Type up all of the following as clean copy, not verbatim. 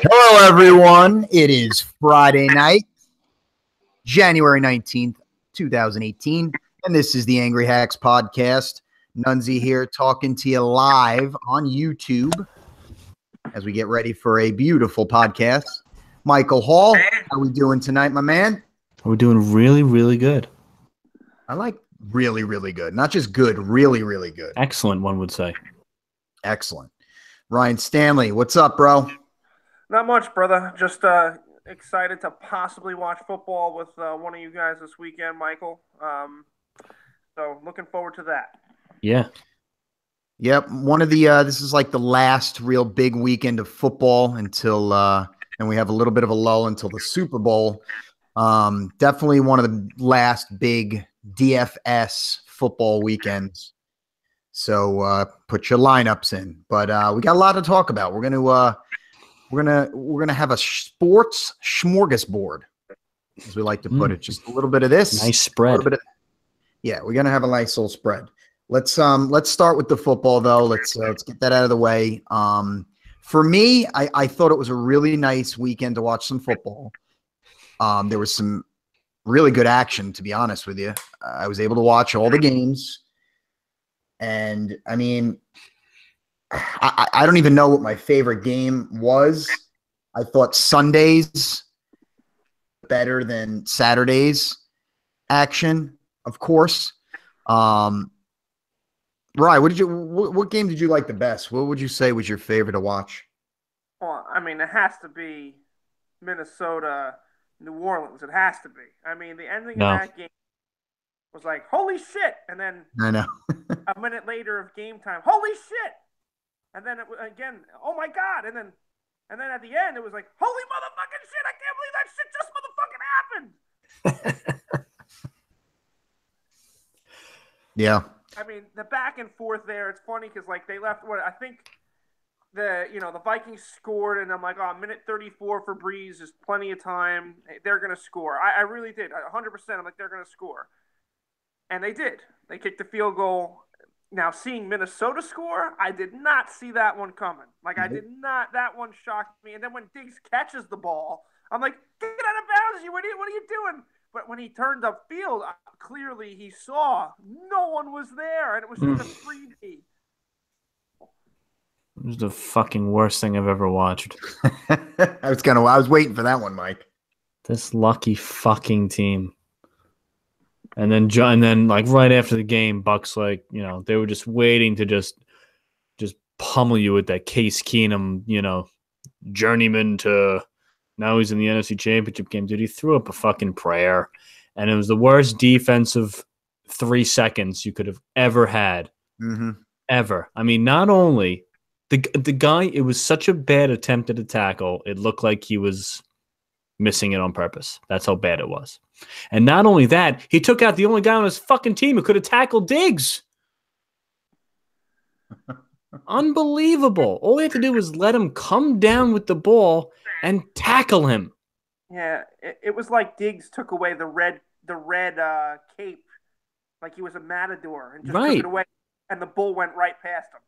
Hello, everyone. It is Friday night, January 19th, 2018, and this is the Angry Hacks Podcast. Nunzi here talking to you live on YouTube as we get ready for a beautiful podcast. Michael Hall, how are we doing tonight, my man? We're doing really, really good. I like really, really good. Not just good, really, really good. Excellent, one would say. Excellent. Ryan Stanley, what's up, bro? Not much, brother. Just excited to possibly watch football with one of you guys this weekend, Michael. So looking forward to that. Yeah. Yep. One of the this is like the last real big weekend of football until and we have a little bit of a lull until the Super Bowl. Definitely one of the last big DFS football weekends. So put your lineups in. But we got a lot to talk about. We're gonna have a sports smorgasbord, as we like to put it. Just a little bit of this, nice spread. Yeah, we're gonna have a nice little spread. Let's start with the football though. Let's get that out of the way. For me, I thought it was a really nice weekend to watch some football. There was some really good action, to be honest with you. I was able to watch all the games, and I mean, I don't even know what my favorite game was. I thought Sundays better than Saturdays action, of course. Ryan, what game did you like the best? What would you say was your favorite to watch? Well, I mean, it has to be Minnesota, New Orleans. It has to be. I mean, the ending of that game was like, holy shit. And then I know. a minute later of game time, holy shit. And then again, oh my God. And then at the end, it was like, holy motherfucking shit. I can't believe that shit just motherfucking happened. Yeah. I mean, the back and forth there, it's funny because, like, they left what I think the Vikings scored, and I'm like, oh, minute 34 for Breeze is plenty of time. They're going to score. I really did. 100%. I'm like, they're going to score. And they did. They kicked the field goal. Now, seeing Minnesota score, I did not see that one coming. Like, I did not. That one shocked me. And then when Diggs catches the ball, I'm like, get out of bounds. What are you doing? But when he turned upfield, clearly he saw no one was there, and it was just a freebie. It was the fucking worst thing I've ever watched. I was waiting for that one, Mike. This lucky fucking team. And then like right after the game, Bucks they were just waiting to just pummel you with that Case Keenum, journeyman to. Now he's in the NFC Championship game. Dude, he threw up a fucking prayer. And it was the worst defensive 3 seconds you could have ever had. Mm-hmm. Ever. I mean, not only the guy, it was such a bad attempt at a tackle, it looked like he was missing it on purpose. That's how bad it was. And not only that, he took out the only guy on his fucking team who could have tackled Diggs. Unbelievable. All he had to do was let him come down with the ball and tackle him. Yeah, it was like Diggs took away the red cape, like he was a matador, and just took it away, and the bull went right past him.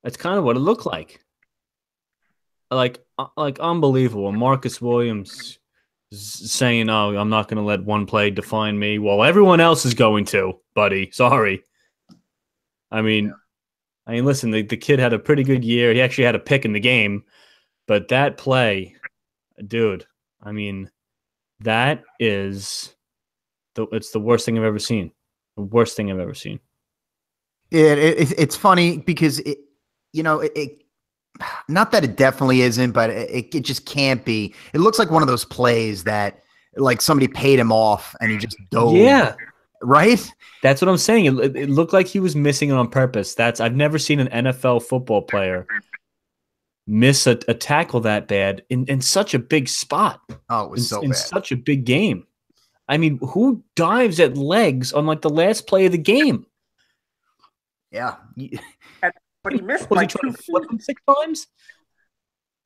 That's kind of what it looked like. Like unbelievable. Marcus Williams saying, "Oh, I'm not going to let one play define me," while everyone else is going to, buddy. Sorry. I mean, listen, the kid had a pretty good year. He actually had a pick in the game. But that play, dude, I mean, that is it's the worst thing I've ever seen. The worst thing I've ever seen. It's funny because not that it definitely isn't, but it just can't be. It looks like one of those plays that like somebody paid him off and he just dove. Yeah. Right? That's what I'm saying. It looked like he was missing it on purpose. I've never seen an NFL football player miss a tackle that bad in such a big spot. Oh, it was so bad. In such a big game. I mean, who dives at legs on like the last play of the game? Yeah. But he missed was by he trying 2 to flip feet. him 6 times?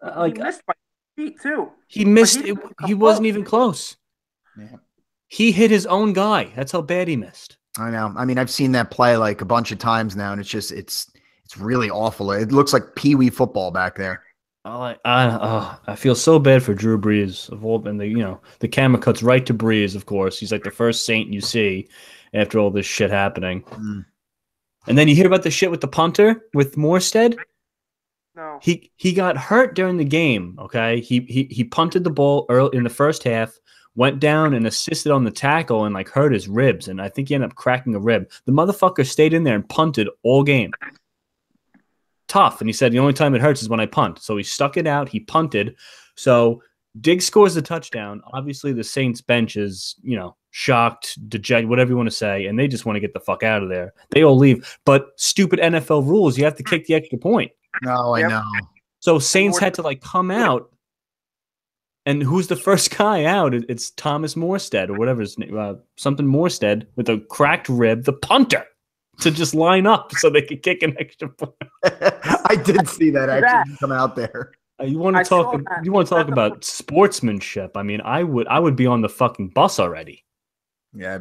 He missed by feet too. He missed it. He wasn't even close. Yeah. He hit his own guy. That's how bad he missed. I know. I mean, I've seen that play like a bunch of times now, and it's really awful. It looks like Pee Wee football back there. I feel so bad for Drew Brees of all, and the camera cuts right to Brees. Of course, he's like the first saint you see after all this shit happening. And then you hear about the shit with the punter with Morstead. No, he got hurt during the game. Okay, he punted the ball early in the first half, went down and assisted on the tackle and like hurt his ribs, and I think he ended up cracking a rib. The motherfucker stayed in there and punted all game. Tough. And he said, the only time it hurts is when I punt. So he stuck it out. He punted. So Diggs scores the touchdown. Obviously, the Saints bench is, shocked, dejected, whatever you want to say, and they just want to get the fuck out of there. They all leave. But stupid NFL rules, you have to kick the extra point. No, I know. So Saints had to like come out. And who's the first guy out? It's Thomas Morstead or whatever his name, something Morstead with a cracked rib, the punter, to just line up so they could kick an extra point. I did see that actually come out there. You want to talk? You want to talk about sportsmanship? I mean, I would be on the fucking bus already. Yeah.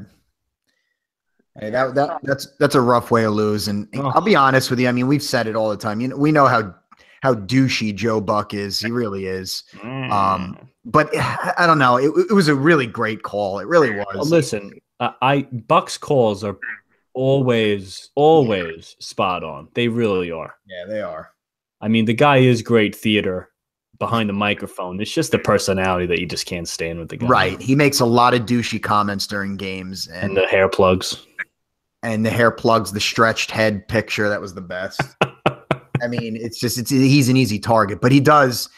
Hey, that's a rough way to lose, and I'll be honest with you. I mean, we've said it all the time. We know how douchey Joe Buck is. He really is. But I don't know. It was a really great call. It really was. Listen, Buck's calls are always spot on. They really are. Yeah, they are. I mean, the guy is great theater behind the microphone. It's just the personality that you just can't stand with the guy. Right. He makes a lot of douchey comments during games. And the hair plugs. And the hair plugs, the stretched head picture. That was the best. I mean, he's an easy target, but he gets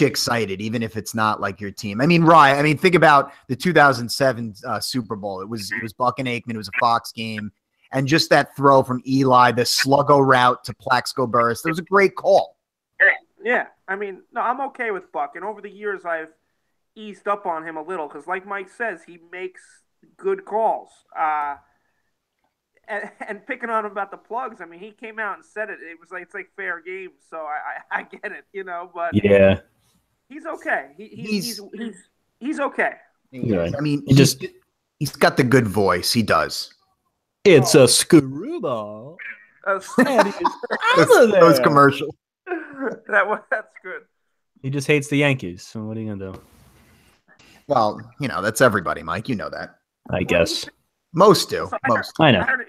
you excited, even if it's not like your team. I mean, Ryan, think about the 2007 Super Bowl. It was Buck and Aikman. It was a Fox game. And just that throw from Eli, the sluggo route to Plaxico Burress, it was a great call. Yeah. I mean, no, I'm okay with Buck. And over the years, I've eased up on him a little because, like Mike says, he makes good calls. And picking on him about the plugs, I mean, he came out and said it. It was like it's like fair game, so I get it, But yeah, he's okay. He's okay. Yeah. I mean, he's got the good voice. He does. It's a screwball. Those commercials. That's good. He just hates the Yankees. So what are you gonna do? Well, that's everybody, Mike. You know that. I guess. Most do. Most. I know. I heard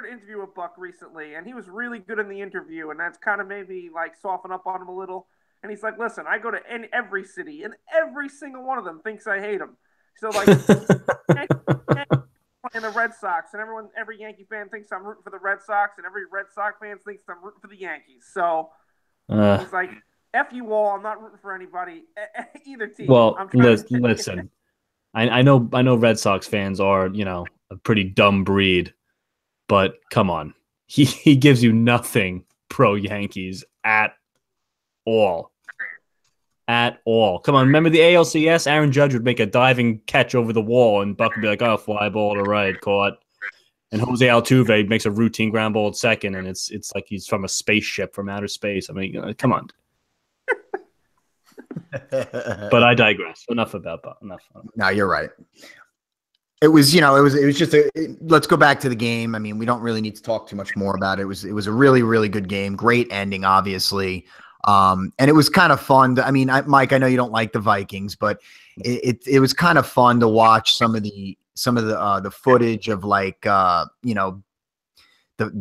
an interview with Buck recently, and he was really good in the interview, and that's kind of made me like soften up on him a little. And he's like, "Listen, I go to every city, and every single one of them thinks I hate him. So like, playing the Red Sox, and every Yankee fan thinks I'm rooting for the Red Sox, and every Red Sox fan thinks I'm rooting for the Yankees. So he's like, F you all, I'm not rooting for anybody, either team. Well, listen, I know Red Sox fans are, a pretty dumb breed, but come on, he gives you nothing pro Yankees at all. At all. Come on, remember the ALCS? Aaron Judge would make a diving catch over the wall, and Buck would be like, "Oh, fly ball to right, caught." And Jose Altuve makes a routine ground ball at second, and it's like he's from a spaceship from outer space. I mean, come on. But I digress. Enough about Buck. Enough. No, you're right. It was, it was just let's go back to the game. I mean, we don't really need to talk too much more about it. It was a really, really good game. Great ending, obviously. And it was kind of fun. Mike, I know you don't like the Vikings, but it was kind of fun to watch some of the footage of like, the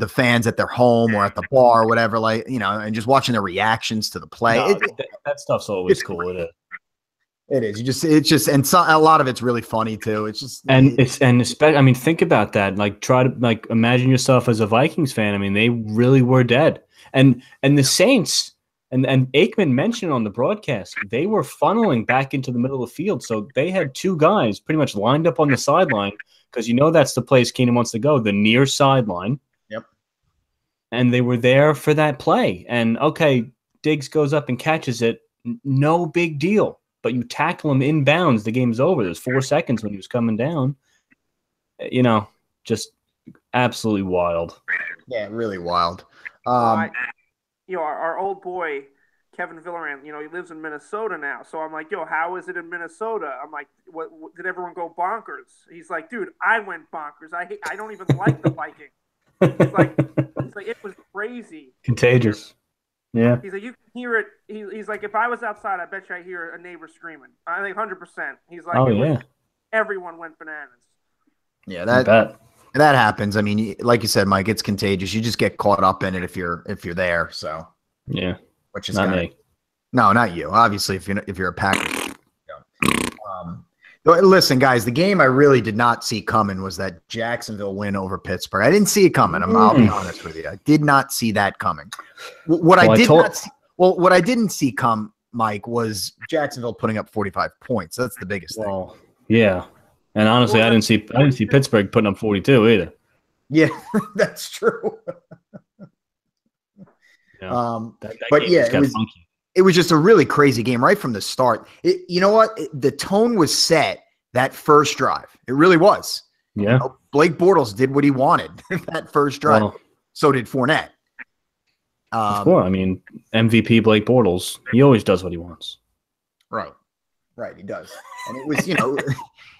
fans at their home or at the bar or whatever, and just watching their reactions to the play. No, that stuff's always cool. It is. It is. And a lot of it's really funny too. It's just, especially, think about that. Like, try to imagine yourself as a Vikings fan. I mean, they really were dead, and the Saints. And Aikman mentioned on the broadcast, they were funneling back into the middle of the field. So they had two guys pretty much lined up on the sideline because that's the place Keenan wants to go, the near sideline. Yep. And they were there for that play. And, okay, Diggs goes up and catches it. No big deal. But you tackle him inbounds, the game's over. There's 4 seconds when he was coming down. Just absolutely wild. Yeah, really wild. Our old boy, Kevin Villaran, he lives in Minnesota now. So I'm like, how is it in Minnesota? I'm like, what did everyone go bonkers? He's like, dude, I went bonkers. I don't even like the Vikings. He's like, it was crazy. Contagious. Yeah. He's like, you can hear it. He's like, if I was outside, I bet you I hear a neighbor screaming. I think 100%. He's like, Oh yeah. Everyone went bananas. Yeah, I bet. that happens. I mean, like you said, Mike, it's contagious. You just get caught up in it if you're there. So Yeah. which is Not me. No, not you. Obviously, if you're a Packers. But listen, guys, the game I really did not see coming was that Jacksonville win over Pittsburgh. I didn't see it coming. I'll be honest with you. I did not see that coming. What I didn't see come, Mike, was Jacksonville putting up 45 points. That's the biggest thing. Well, yeah. And honestly, I didn't see Pittsburgh putting up 42 either. Yeah, that's true. Yeah. But yeah, it was just a really crazy game right from the start. You know what? The tone was set that first drive. It really was. Yeah. You know, Blake Bortles did what he wanted that first drive. Well, so did Fournette. Of course. I mean, MVP Blake Bortles, he always does what he wants. Right. Right. He does. And it was,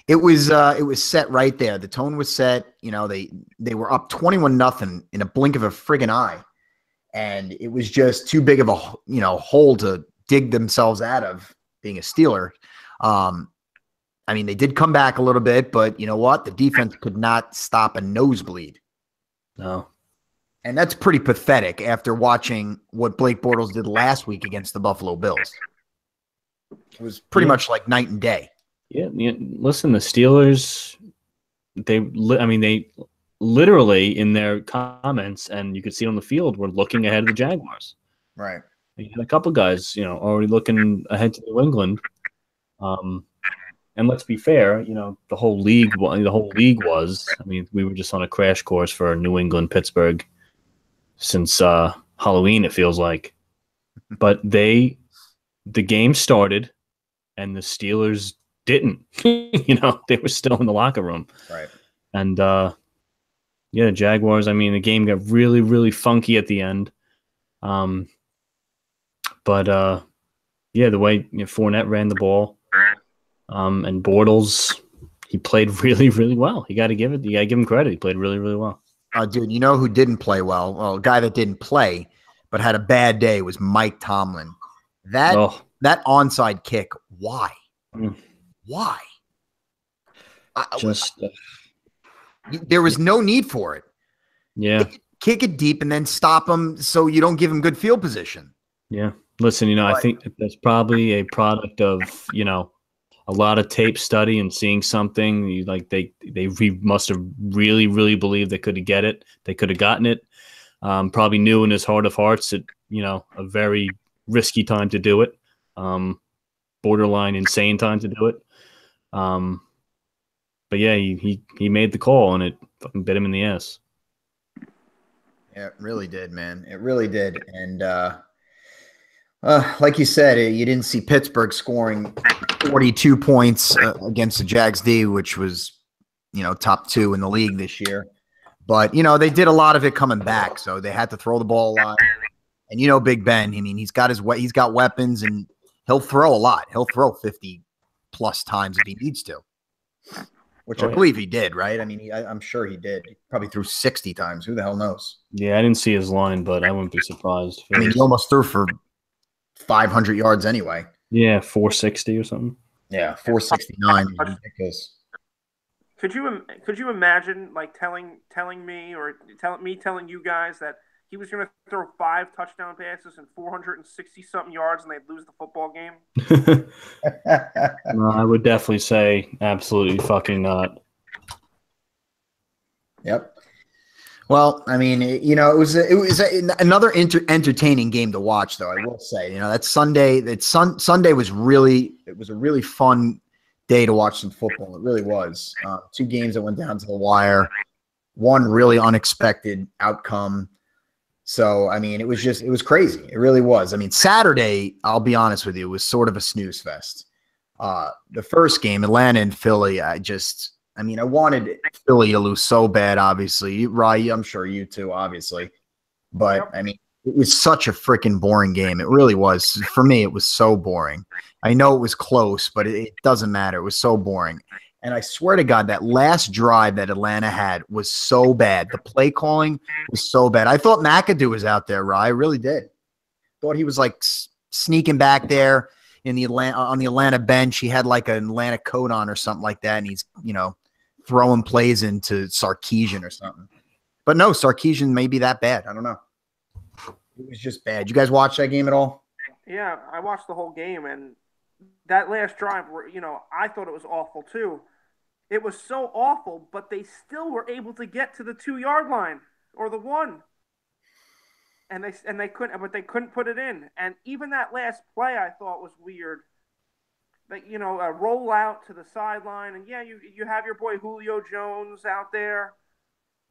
it was set right there. The tone was set. They were up 21-0 in a blink of a friggin' eye. And it was just too big of a hole to dig themselves out of being a Steeler. I mean, they did come back a little bit, but you know what? The defense could not stop a nosebleed. No. And that's pretty pathetic after watching what Blake Bortles did last week against the Buffalo Bills. It was pretty much like night and day. Yeah. Listen, the Steelers, they literally in their comments, and you could see it on the field, were looking ahead of the Jaguars. Right. You had a couple guys, already looking ahead to New England. And let's be fair, the whole league was. I mean, we were just on a crash course for New England, Pittsburgh since Halloween. It feels like, but the game started, and the Steelers didn't. They were still in the locker room. Right. And the Jaguars. I mean, the game got really, really funky at the end. But the way Fournette ran the ball, and Bortles, he played really, really well. You got to give him credit. He played really, really well. Dude, you know who didn't play well? Well, a guy that didn't play but had a bad day was Mike Tomlin. That onside kick. Why? Why? There was no need for it. Yeah. Kick it deep and then stop them so you don't give him good field position. Yeah. Listen, I think that's probably a product of, a lot of tape study and seeing something. They must have really, really believed they could get it. They could have gotten it. Probably knew in his heart of hearts that, a very risky time to do it. Borderline insane time to do it. But yeah, he made the call, and it fucking bit him in the ass. Yeah, it really did, man. It really did. And like you said, you didn't see Pittsburgh scoring 42 points against the Jags D, which was, top 2 in the league this year. But, they did a lot of it coming back, so they had to throw the ball a lot. And Big Ben, I mean, he's got weapons, and he'll throw a lot. He'll throw 50 plus times if he needs to. Which I believe he did, right? I mean, I'm sure he did. He probably threw 60 times. Who the hell knows? Yeah, I didn't see his line, but I wouldn't be surprised. I mean, he almost threw for 500 yards anyway. Yeah, 460 or something. Yeah, 469. Ridiculous. Could you imagine like telling me or telling you guys that he was going to throw 5 touchdown passes and 460 something yards and they'd lose the football game? No, I would definitely say absolutely fucking not. Yep. Well, I mean, it was another entertaining game to watch, though. I will say, that Sunday, Sunday was a really fun day to watch some football. It really was. 2 games that went down to the wire, one really unexpected outcome. So, I mean, it was crazy. It really was. I mean, Saturday, I'll be honest with you, was sort of a snooze fest. The first game, Atlanta and Philly, I wanted Philly to lose so bad, obviously. Rye, I'm sure you too, obviously. But, I mean, it was such a freaking boring game. It really was. For me, it was so boring. I know it was close, but it doesn't matter. It was so boring. And I swear to God, that last drive that Atlanta had was so bad. The play calling was so bad. I thought McAdoo was out there, Rye. I really did. Thought he was like sneaking back there in the on the Atlanta bench. He had like an Atlanta coat on or something like that, and he's throwing plays into Sarkisian or something. But no, Sarkisian may be that bad. I don't know. It was just bad. You guys watch that game at all? Yeah, I watched the whole game, and that last drive, I thought it was awful too. It was so awful, but they still were able to get to the 2-yard line or the 1. And they couldn't put it in. And even that last play I thought was weird. Like, a roll out to the sideline, and yeah, you have your boy Julio Jones out there.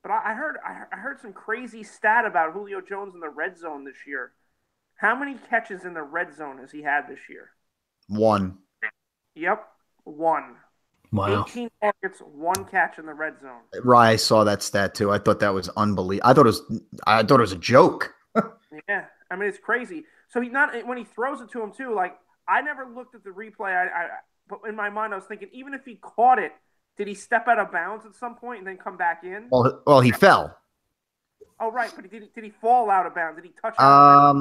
But I heard some crazy stat about Julio Jones in the red zone this year. How many catches in the red zone has he had this year? 1. Yep, 1. Wow. 18 targets, 1 catch in the red zone. Right, I saw that stat too. I thought that was unbelievable. I thought it was a joke. Yeah, I mean, it's crazy. So when he throws it to him too, like, I never looked at the replay. But in my mind, I was thinking, even if he caught it, did he step out of bounds at some point and then come back in? Well, he fell. Oh, right, but did he fall out of bounds? Did he touch? I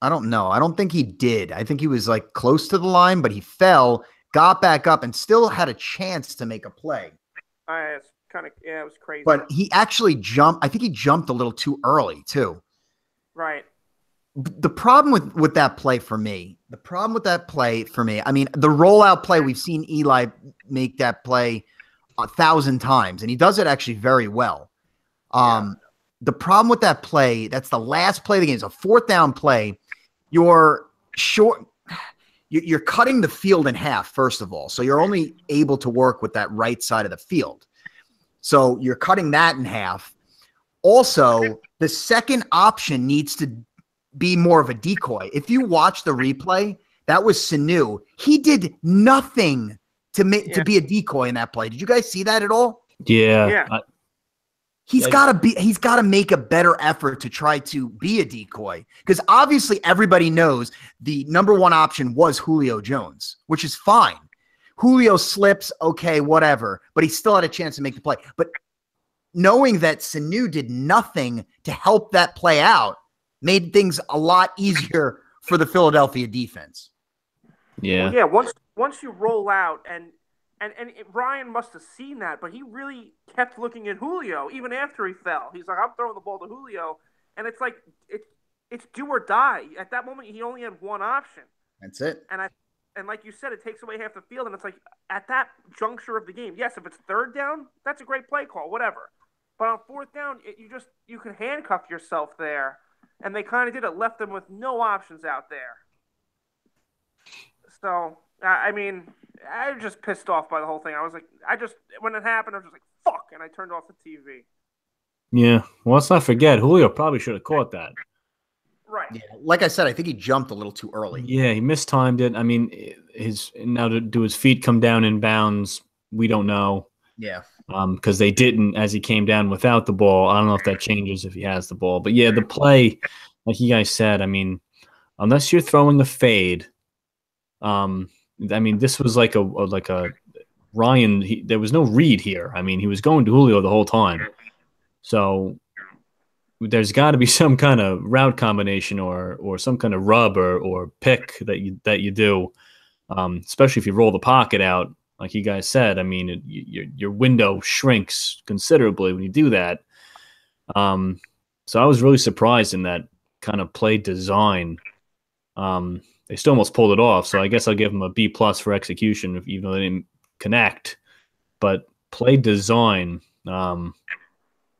don't know. I don't think he did. I think he was like close to the line, but he fell, got back up, and still had a chance to make a play. It's it was crazy. But he actually jumped. I think he jumped a little too early too. Right. The problem with that play for me, I mean, the rollout play, we've seen Eli make that play 1,000 times, and he does it actually very well. The problem with that play, that's the last play of the game. It's a 4th down play. You're cutting the field in half, first of all. So you're only able to work with that right side of the field. So you're cutting that in half. Also, the second option needs to be more of a decoy. If you watch the replay, that was Sanu. He did nothing to be a decoy in that play. Did you guys see that at all? Yeah. He's got to make a better effort to try to be a decoy, because obviously everybody knows the number 1 option was Julio Jones, which is fine. Julio slips, okay, whatever, but he still had a chance to make the play. But knowing that Sanu did nothing to help that play out made things a lot easier for the Philadelphia defense. Yeah. Well, yeah. Once you roll out, and Ryan must have seen that, but he really kept looking at Julio even after he fell. He's like, I'm throwing the ball to Julio, and it's like it's do or die. At that moment, he only had 1 option. That's it. And like you said, it takes away half the field, and it's like at that juncture of the game. Yes, if it's 3rd down, that's a great play call, whatever. But on 4th down, you can handcuff yourself there. And they kind of did it, left them with no options out there. So, I mean, I was just pissed off by the whole thing. I was like, when it happened, I was just like, fuck, and I turned off the TV. Yeah. Well, let's not forget, Julio probably should have caught that. Right. Yeah. Like I said, I think he jumped a little too early. Yeah, he mistimed it. I mean, do his feet come down in bounds? We don't know. Yeah. Because they didn't as he came down without the ball. I don't know if that changes if he has the ball. But yeah, the play, like you guys said, I mean, unless you're throwing a fade, I mean, this was like a Ryan. There was no read here. I mean, he was going to Julio the whole time. So there's got to be some kind of route combination or some kind of rub or pick that you do, especially if you roll the pocket out. Like you guys said, I mean, your window shrinks considerably when you do that. So I was really surprised in that kind of play design. They still almost pulled it off, so I guess I'll give them a B+ for execution, even though they didn't connect. But play design,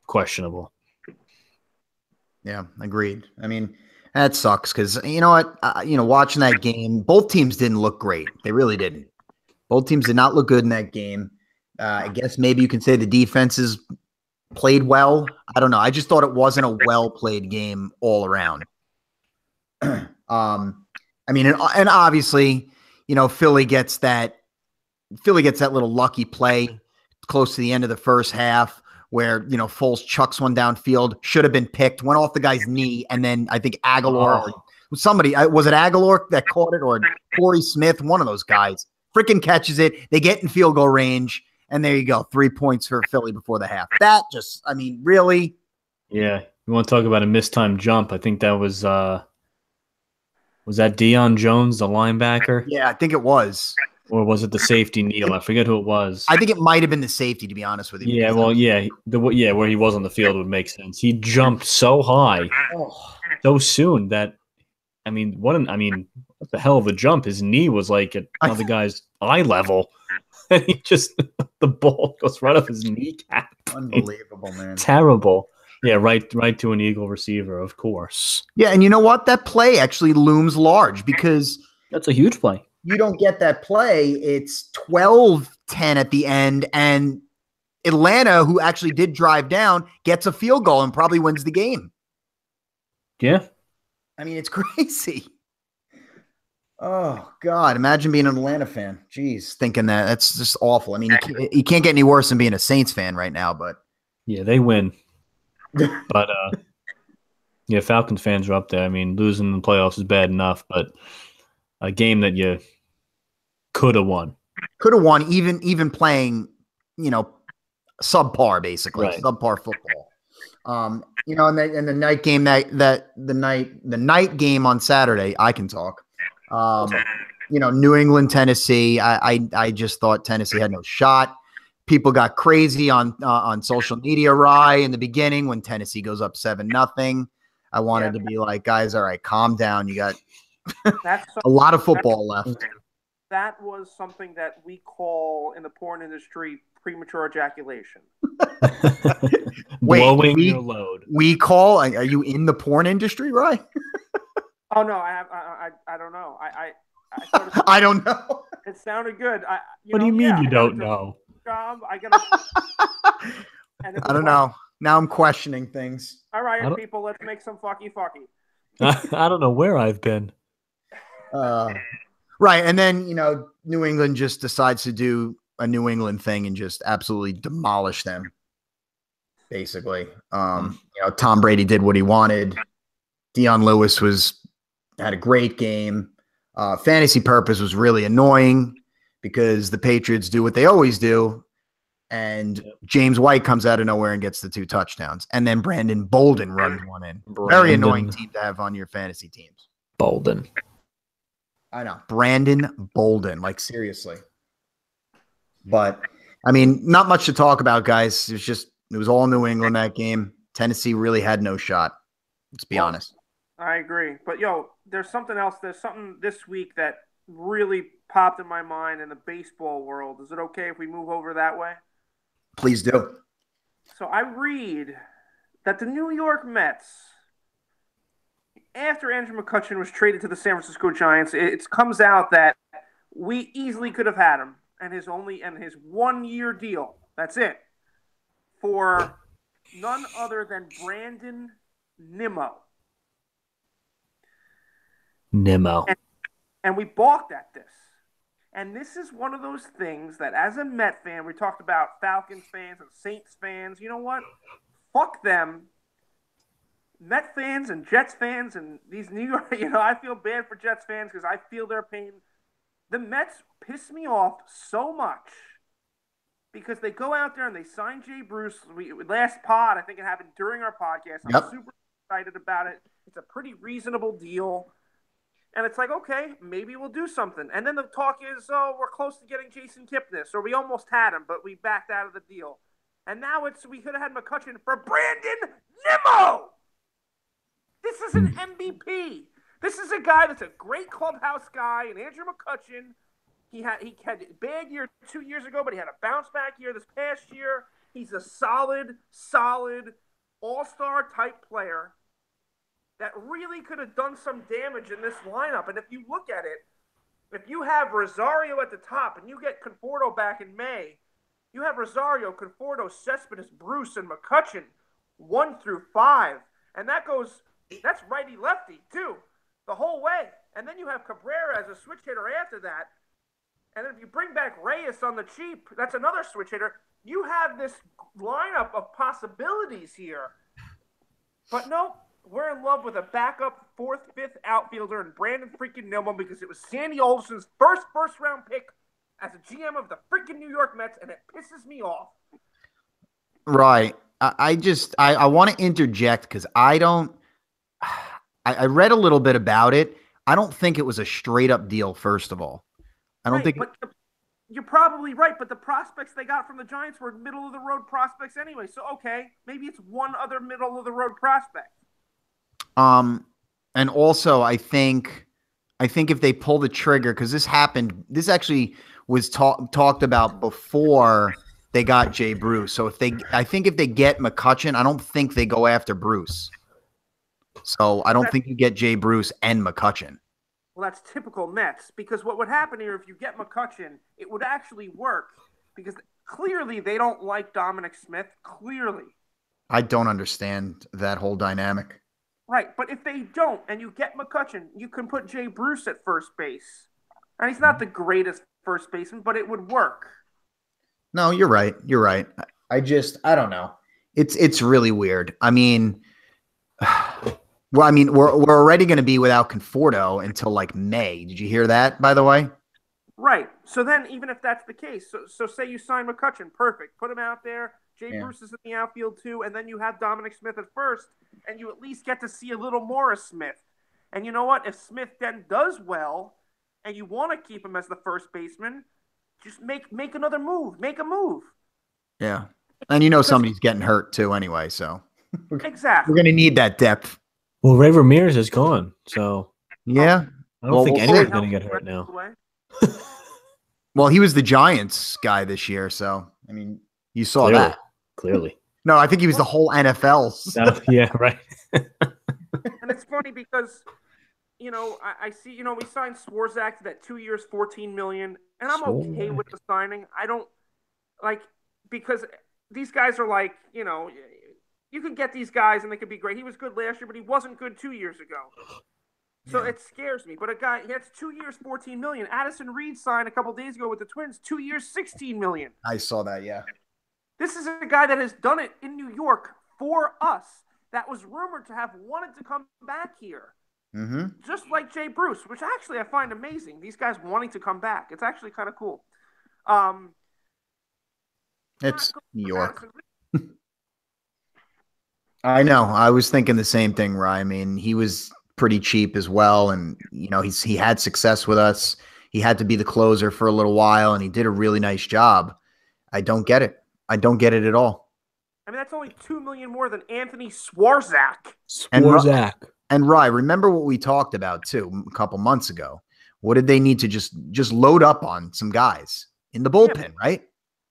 questionable. Yeah, agreed. I mean, that sucks because you know what? Watching that game, both teams didn't look great. They really didn't. Both teams did not look good in that game. I guess maybe you can say the defenses played well. I don't know. I just thought it wasn't a well-played game all around. I mean, and obviously, Philly gets that little lucky play close to the end of the first half where, Foles chucks one downfield, should have been picked, went off the guy's knee, and then I think Aguilar or somebody, was it Aguilar that caught it or Torrey Smith, one of those guys, freaking catches it. They get in field goal range, and there you go, 3 points for Philly before the half. That just, I mean, really? Yeah. You want to talk about a mistimed jump? I think that was Was that Deion Jones, the linebacker? Yeah, I think it was. Or was it the safety Neal? I forget who it was. I think it might have been the safety, to be honest with you. Yeah, well, where he was on the field would make sense. He jumped so high, so soon that, what the hell of a jump! His knee was like at another guy's eye level, and the ball goes right off his kneecap. Unbelievable, man! Terrible. Yeah, right to an Eagle receiver, of course. Yeah, and you know what? That play actually looms large because that's a huge play. You don't get that play. It's 12-10 at the end, and Atlanta, who actually did drive down, gets a field goal and probably wins the game. Yeah. It's crazy. Oh, God. Imagine being an Atlanta fan. Jeez, thinking that. That's just awful. You can't get any worse than being a Saints fan right now, but. Yeah, they win. But, yeah, Falcons fans are up there. Losing in the playoffs is bad enough, but a game that you could have won. Could have won, even playing, subpar, basically. Right. Subpar football. And the night game the night game on Saturday, I can talk. New England, Tennessee. I just thought Tennessee had no shot. People got crazy on social media in the beginning when Tennessee goes up 7-0. I wanted to be like, guys, all right, calm down. You got a lot of football left. That was something that we call in the porn industry premature ejaculation. Blowing your load. We call. Are you in the porn industry, right? Oh no, I don't know. I don't know. It sounded good. What do you mean you don't know? Job. I don't know. Now I'm questioning things. All right, people, let's make some fucky. I don't know where I've been. Right, and then New England just decides to do a New England thing and just absolutely demolish them. Basically, Tom Brady did what he wanted. Deion Lewis had a great game. Fantasy purpose was really annoying because the Patriots do what they always do, and James White comes out of nowhere and gets the 2 touchdowns, and then Brandon Bolden runs one in. Very annoying team to have on your fantasy teams. Bolden. I know. Brandon Bolden. Like, seriously. But, not much to talk about, guys. It was all New England that game. Tennessee really had no shot. Let's be honest. I agree. But, there's something else. There's something this week that really popped in my mind in the baseball world. Is it okay if we move over that way? Please do. So I read that the New York Mets, after Andrew McCutchen was traded to the San Francisco Giants, it comes out that we easily could have had him and his 1-year deal. That's it. For none other than Brandon Nimmo. And we balked at this. And this is one of those things that as a Met fan, we talked about Falcons fans and Saints fans. You know what? Fuck them. Met fans and Jets fans and these New York, I feel bad for Jets fans because I feel their pain. The Mets piss me off so much because they go out there and they sign Jay Bruce. Last pod, I think it happened during our podcast. I'm super excited about it. It's a pretty reasonable deal. And it's like, okay, maybe we'll do something. And then the talk is, we're close to getting Jason Kipnis, or we almost had him, but we backed out of the deal. And now we could have had McCutchen for Brandon Nimmo. This is an MVP. This is a guy that's a great clubhouse guy, and Andrew McCutchen. He had a bad year 2 years ago, but he had a bounce back year this past year. He's a solid all-star type player that really could have done some damage in this lineup. And if you look at it, if you have Rosario at the top and you get Conforto back in May, you have Rosario, Conforto, Cespedes, Bruce, and McCutchen 1 through 5. And that's righty-lefty, too, the whole way. And then you have Cabrera as a switch hitter after that. And then if you bring back Reyes on the cheap, that's another switch hitter. You have this lineup of possibilities here. But no, we're in love with a backup 4th, 5th outfielder in Brandon freaking Nimmo because it was Sandy Alderson's first-round pick as a GM of the freaking New York Mets, and it pisses me off. Right. I want to interject because I read a little bit about it. I don't think it was a straight up deal. First of all, I don't Right, think. but you're probably right. But the prospects they got from the Giants were middle of the road prospects anyway. So okay, maybe it's one other middle of the road prospect. And also I think if they pull the trigger, because this actually was talked about before they got Jay Bruce. So I think if they get McCutchen, I don't think they go after Bruce. So I don't think you get Jay Bruce and McCutchen. Well, that's typical Mets because what would happen here if you get McCutchen, it would actually work because clearly they don't like Dominic Smith. Clearly. I don't understand that whole dynamic. Right, but if they don't and you get McCutchen, you can put Jay Bruce at first base. And he's not the greatest first baseman, but it would work. No, you're right. You're right. I don't know. It's really weird. I mean, we're already going to be without Conforto until like May. Did you hear that, by the way? Right. So then, even if that's the case, so say you sign McCutchen, perfect. Put him out there. Jay Bruce is in the outfield too, and then you have Dominic Smith at first, and you at least get to see a little more of Smith. And you know what? If Smith then does well, and you want to keep him as the first baseman, just make another move. Make a move. Yeah. And somebody's getting hurt too anyway, so exactly. We're going to need that depth. Well, Ray Ramirez is gone, so yeah. I don't think anyone's going to get hurt now. Well, he was the Giants guy this year, so I mean, you saw that. Clearly. No, I think he was the whole NFL. So. Yeah, right. And it's funny because, I see, we signed Smorgasbord to that 2 years, $14 million, and I'm okay with the signing. I don't because these guys are like, you can get these guys and they could be great. He was good last year, but he wasn't good 2 years ago. So it scares me. But he has 2 years, $14 million. Addison Reed signed a couple days ago with the Twins, 2 years, $16 million. I saw that, yeah. This is a guy that has done it in New York for us. That was rumored to have wanted to come back here. Mm-hmm. Just like Jay Bruce, which actually I find amazing. These guys wanting to come back. It's actually kind of cool. It's New York. I know. I was thinking the same thing, Ryan. I mean, he was pretty cheap as well. And, he had success with us. He had to be the closer for a little while, and he did a really nice job. I don't get it. I don't get it at all. I mean, that's only $2 million more than Anthony Swarzak. And Rye, remember what we talked about too a couple months ago. What did they need to just load up on some guys in the bullpen, right?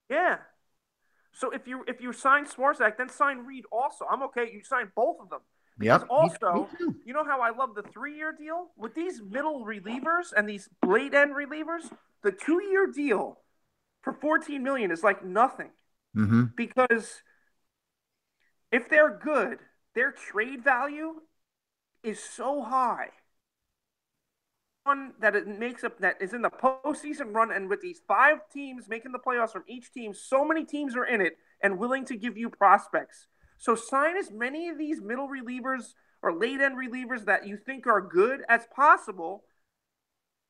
Yeah. So if you sign Swarzak, then sign Reed also. I'm okay. You sign both of them. Because also, you know how I love the 3-year deal? With these middle relievers and these late end relievers, the 2-year deal for $14 million is like nothing. Mm-hmm. Because if they're good, their trade value is so high. One that it makes up that is in the postseason run, and with these 5 teams making the playoffs from each team, so many teams are in it and willing to give you prospects. So sign as many of these middle relievers or late end relievers that you think are good as possible,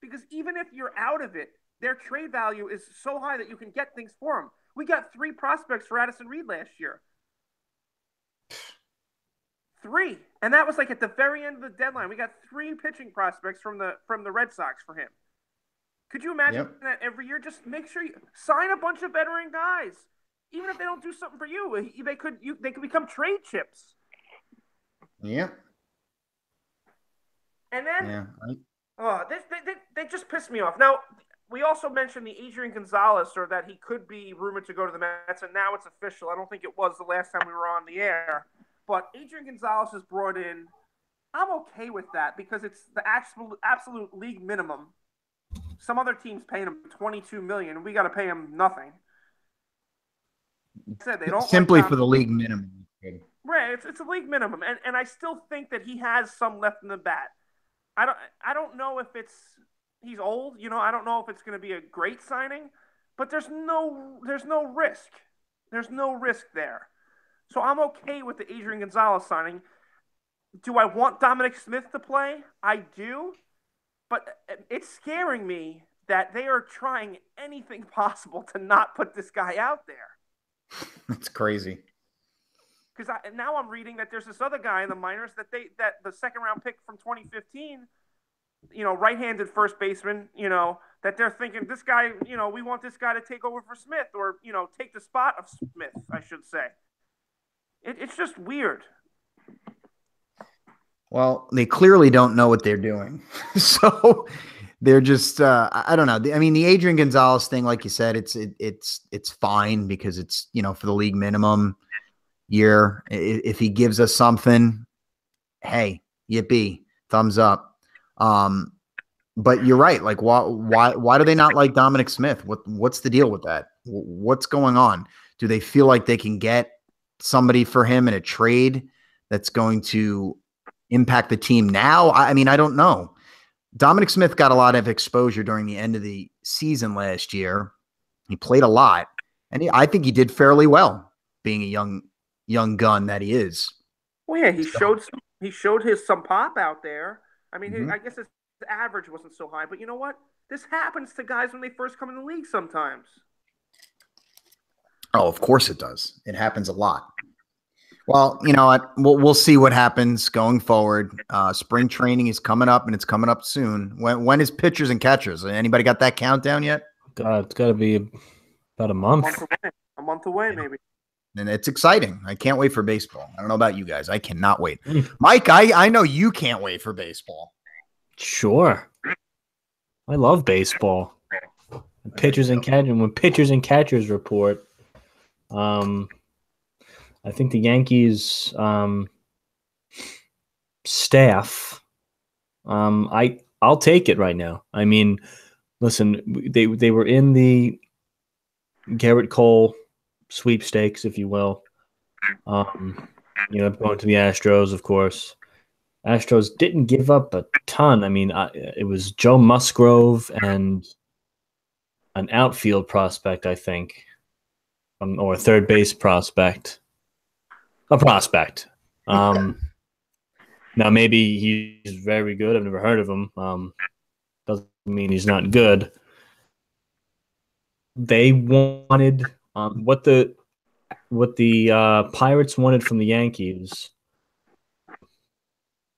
because even if you're out of it, their trade value is so high that you can get things for them. We got 3 prospects for Addison Reed last year. 3. And that was like at the very end of the deadline. We got 3 pitching prospects from the Red Sox for him. Could you imagine that every year? Just make sure you sign a bunch of veteran guys. Even if they don't do something for you, they could become trade chips. Yeah. And then, they just pissed me off. Now, we also mentioned the Adrian Gonzalez, or that he could be rumored to go to the Mets, and now it's official. I don't think it was the last time we were on the air. But Adrian Gonzalez is brought in. I'm okay with that because it's the absolute league minimum. Some other teams paying him $22 million, and we got to pay him nothing. Said they don't simply for the league minimum. Right, it's a league minimum, and I still think that he has some left in the bat. I don't know if he's old. I don't know if it's going to be a great signing, but there's no risk. There's no risk there. So I'm okay with the Adrian Gonzalez signing. Do I want Dominic Smith to play? I do. But it's scaring me that they are trying anything possible to not put this guy out there. That's crazy. Because now I'm reading that there's this other guy in the minors that the second round pick from 2015 right-handed first baseman, that they're thinking this guy, we want this guy to take over for Smith or, take the spot of Smith, I should say. It's just weird. Well, they clearly don't know what they're doing. So they're just, I don't know. I mean, the Adrian Gonzalez thing, like you said, it's fine because it's, for the league minimum year. If he gives us something, hey, yippee, thumbs up. But you're right. Like, why do they not like Dominic Smith? What's the deal with that? What's going on? Do they feel like they can get somebody for him in a trade that's going to impact the team now? I mean, I don't know. Dominic Smith got a lot of exposure during the end of the season last year. He played a lot, and I think he did fairly well, being a young gun that he is. Well, yeah, he showed some pop out there. I mean, I guess his average wasn't so high, but you know what? This happens to guys when they first come in the league sometimes. Oh, of course it does. It happens a lot. Well, you know what? We'll see what happens going forward. Spring training is coming up, and it's coming up soon. When is pitchers and catchers? Anybody got that countdown yet? God, it's got to be about a month. A month away, maybe. And it's exciting. I can't wait for baseball. I don't know about you guys. I cannot wait. Mike, I know you can't wait for baseball. Sure. I love baseball. Pitchers and catchers. When pitchers and catchers report, I think the Yankees staff, I'll take it right now. I mean, listen, they were in the Garrett Cole sweepstakes, if you will. Going to the Astros, of course. Astros didn't give up a ton. I mean, it was Joe Musgrove and an outfield prospect, I think, or a third base prospect. A prospect. Now, maybe he's very good. I've never heard of him. Doesn't mean he's not good. They wanted what the Pirates wanted from the Yankees.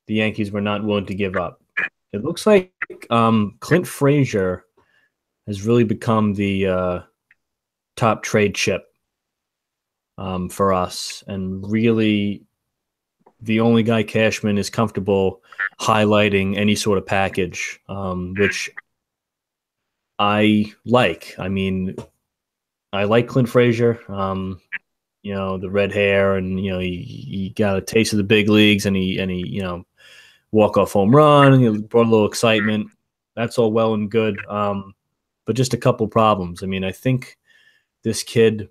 The Yankees were not willing to give up. It looks like Clint Frazier has really become the top trade chip for us, and really the only guy Cashman is comfortable highlighting any sort of package, which I like. I mean, I like Clint Frazier. The red hair, and he got a taste of the big leagues, and he walk-off home run, and he brought a little excitement. That's all well and good, but just a couple problems. I mean, I think this kid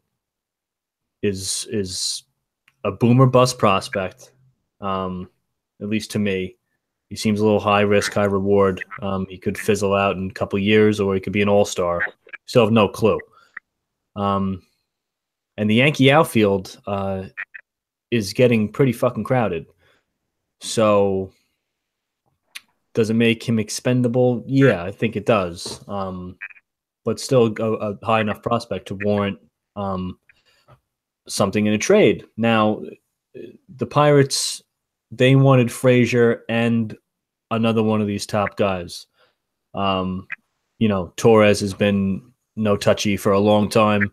is a boomer bust prospect, at least to me. He seems a little high risk, high reward. He could fizzle out in a couple years, or he could be an all-star. Still have no clue. And the Yankee outfield is getting pretty fucking crowded. So does it make him expendable? Yeah, I think it does. But still a high enough prospect to warrant something in a trade. Now, the Pirates, they wanted Frazier and another one of these top guys. Torres has been no touchy for a long time.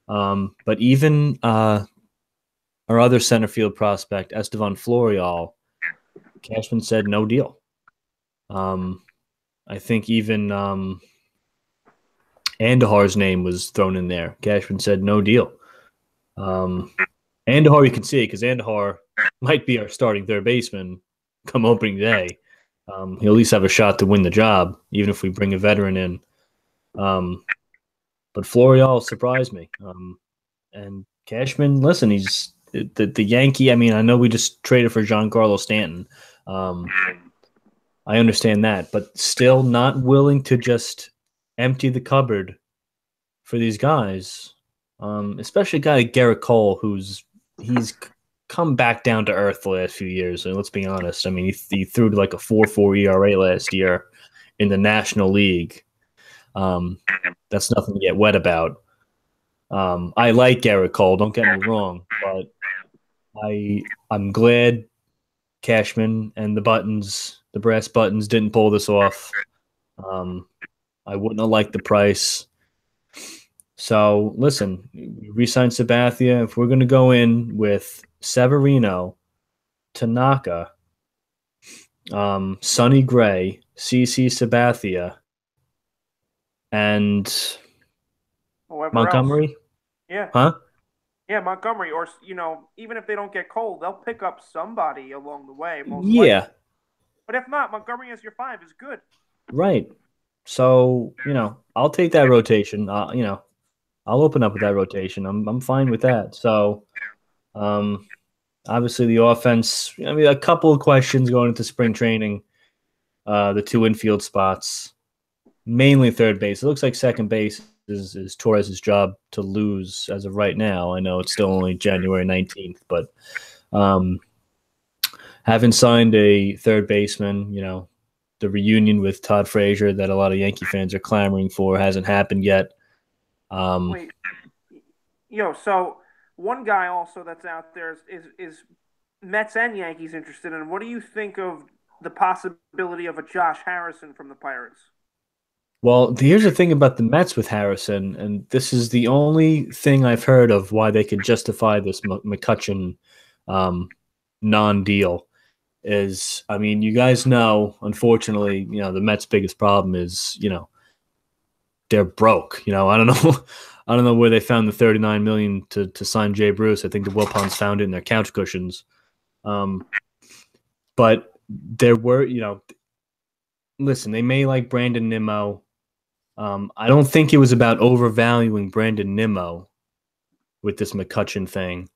But even our other center field prospect, Estevan Florial, Cashman said no deal. I think even Andujar's name was thrown in there. Cashman said no deal. Andujar, you can see because Andujar might be our starting third baseman come opening day. He'll at least have a shot to win the job, even if we bring a veteran in. But Florial surprised me. And Cashman, listen, he's the Yankee. I mean, I know we just traded for Giancarlo Stanton. I understand that, but still not willing to just empty the cupboard for these guys. Especially a guy like Garrett Cole, he's come back down to earth the last few years. And let's be honest. I mean, he threw like a 4.4 ERA last year in the National League. That's nothing to get wet about. I like Garrett Cole, don't get me wrong, but I'm glad Cashman and the the brass buttons didn't pull this off. I wouldn't have liked the price. So listen, we re-signed Sabathia. If we're going to go in with Severino, Tanaka, Sonny Gray, CC Sabathia, and Whoever Montgomery. else. Yeah. Huh? Yeah, Montgomery, or even if they don't get Cole, they'll pick up somebody along the way. Most Yeah. likely. But if not, Montgomery as your 5 is good. Right. So I'll take that rotation. I'll open up with that rotation. I'm fine with that. So, obviously the offense. I mean, a couple of questions going into spring training. The 2 infield spots, mainly third base. It looks like second base is Torres' job to lose as of right now. I know it's still only January 19th, but haven't signed a third baseman. The reunion with Todd Frazier that a lot of Yankee fans are clamoring for hasn't happened yet. Wait, so one guy also that's out there is Mets and Yankees interested in. What do you think of the possibility of a Josh Harrison from the Pirates? Well, here's the thing about the Mets with Harrison, and this is the only thing I've heard of why they could justify this McCutchen non-deal is, I mean, you guys know, unfortunately, the Mets' biggest problem is, they're broke. I don't know. I don't know where they found the $39 million to sign Jay Bruce. I think the Wilpons found it in their couch cushions. But there were, listen, they may like Brandon Nimmo. I don't think it was about overvaluing Brandon Nimmo with this McCutchen thing.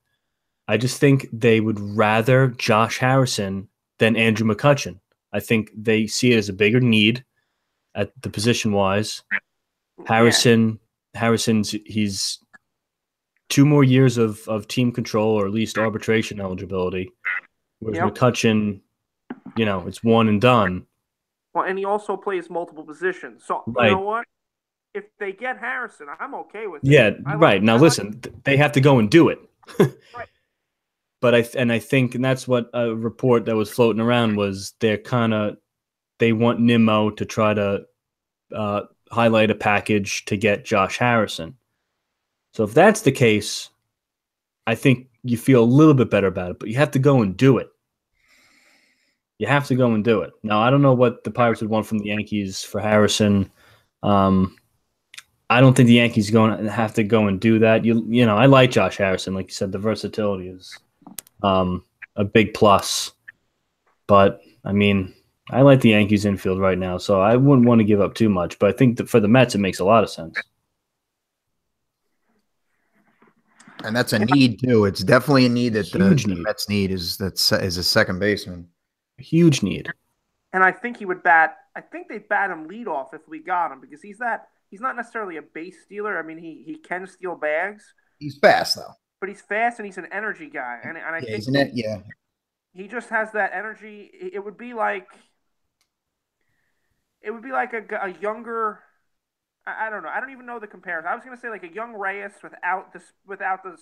I just think they would rather Josh Harrison than Andrew McCutchen. I think they see it as a bigger need at the position-wise. Harrison's he's 2 more years of team control or at least arbitration eligibility, whereas McCutchen, it's one and done. Well, and he also plays multiple positions. So right. You know what? If they get Harrison, I'm okay with it. Yeah, right. Now listen, they have to go and do it. Right. But I think that's what a report that was floating around was they want Nimmo to try to highlight a package to get Josh Harrison. So if that's the case, I think you feel a little bit better about it, but you have to go and do it. You have to go and do it. Now, I don't know what the Pirates would want from the Yankees for Harrison. I don't think the Yankees going to have to go and do that. I like Josh Harrison. Like you said, the versatility is a big plus. But, I mean, I like the Yankees infield right now, so I wouldn't want to give up too much. But I think that for the Mets, it makes a lot of sense. And that's a need, too. It's definitely a need that the Mets need is a second baseman. A huge need. And I think he would bat – I think they'd bat him leadoff if we got him because he's not necessarily a base stealer. I mean, he can steal bags. He's fast, though. But he's fast and he's an energy guy. And I think isn't it? Yeah. He just has that energy. It would be like a younger. I don't know. I don't even know the comparison. I was going to say like a young Reyes without the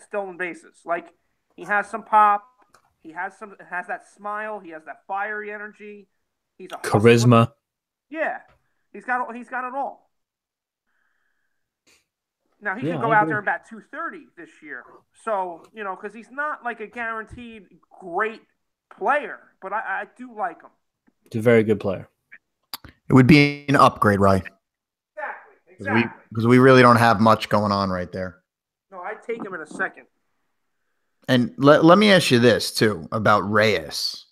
stolen bases. Like he has some pop. He has that smile. He has that fiery energy. He's a charisma. Hustler. Yeah, he's got it all. Now he can go out there and bat 230 this year. So because he's not like a guaranteed great player, but I do like him. He's a very good player. It would be an upgrade, right? Exactly. Because we really don't have much going on right there. No, I'd take him in a second. And let me ask you this too about Reyes.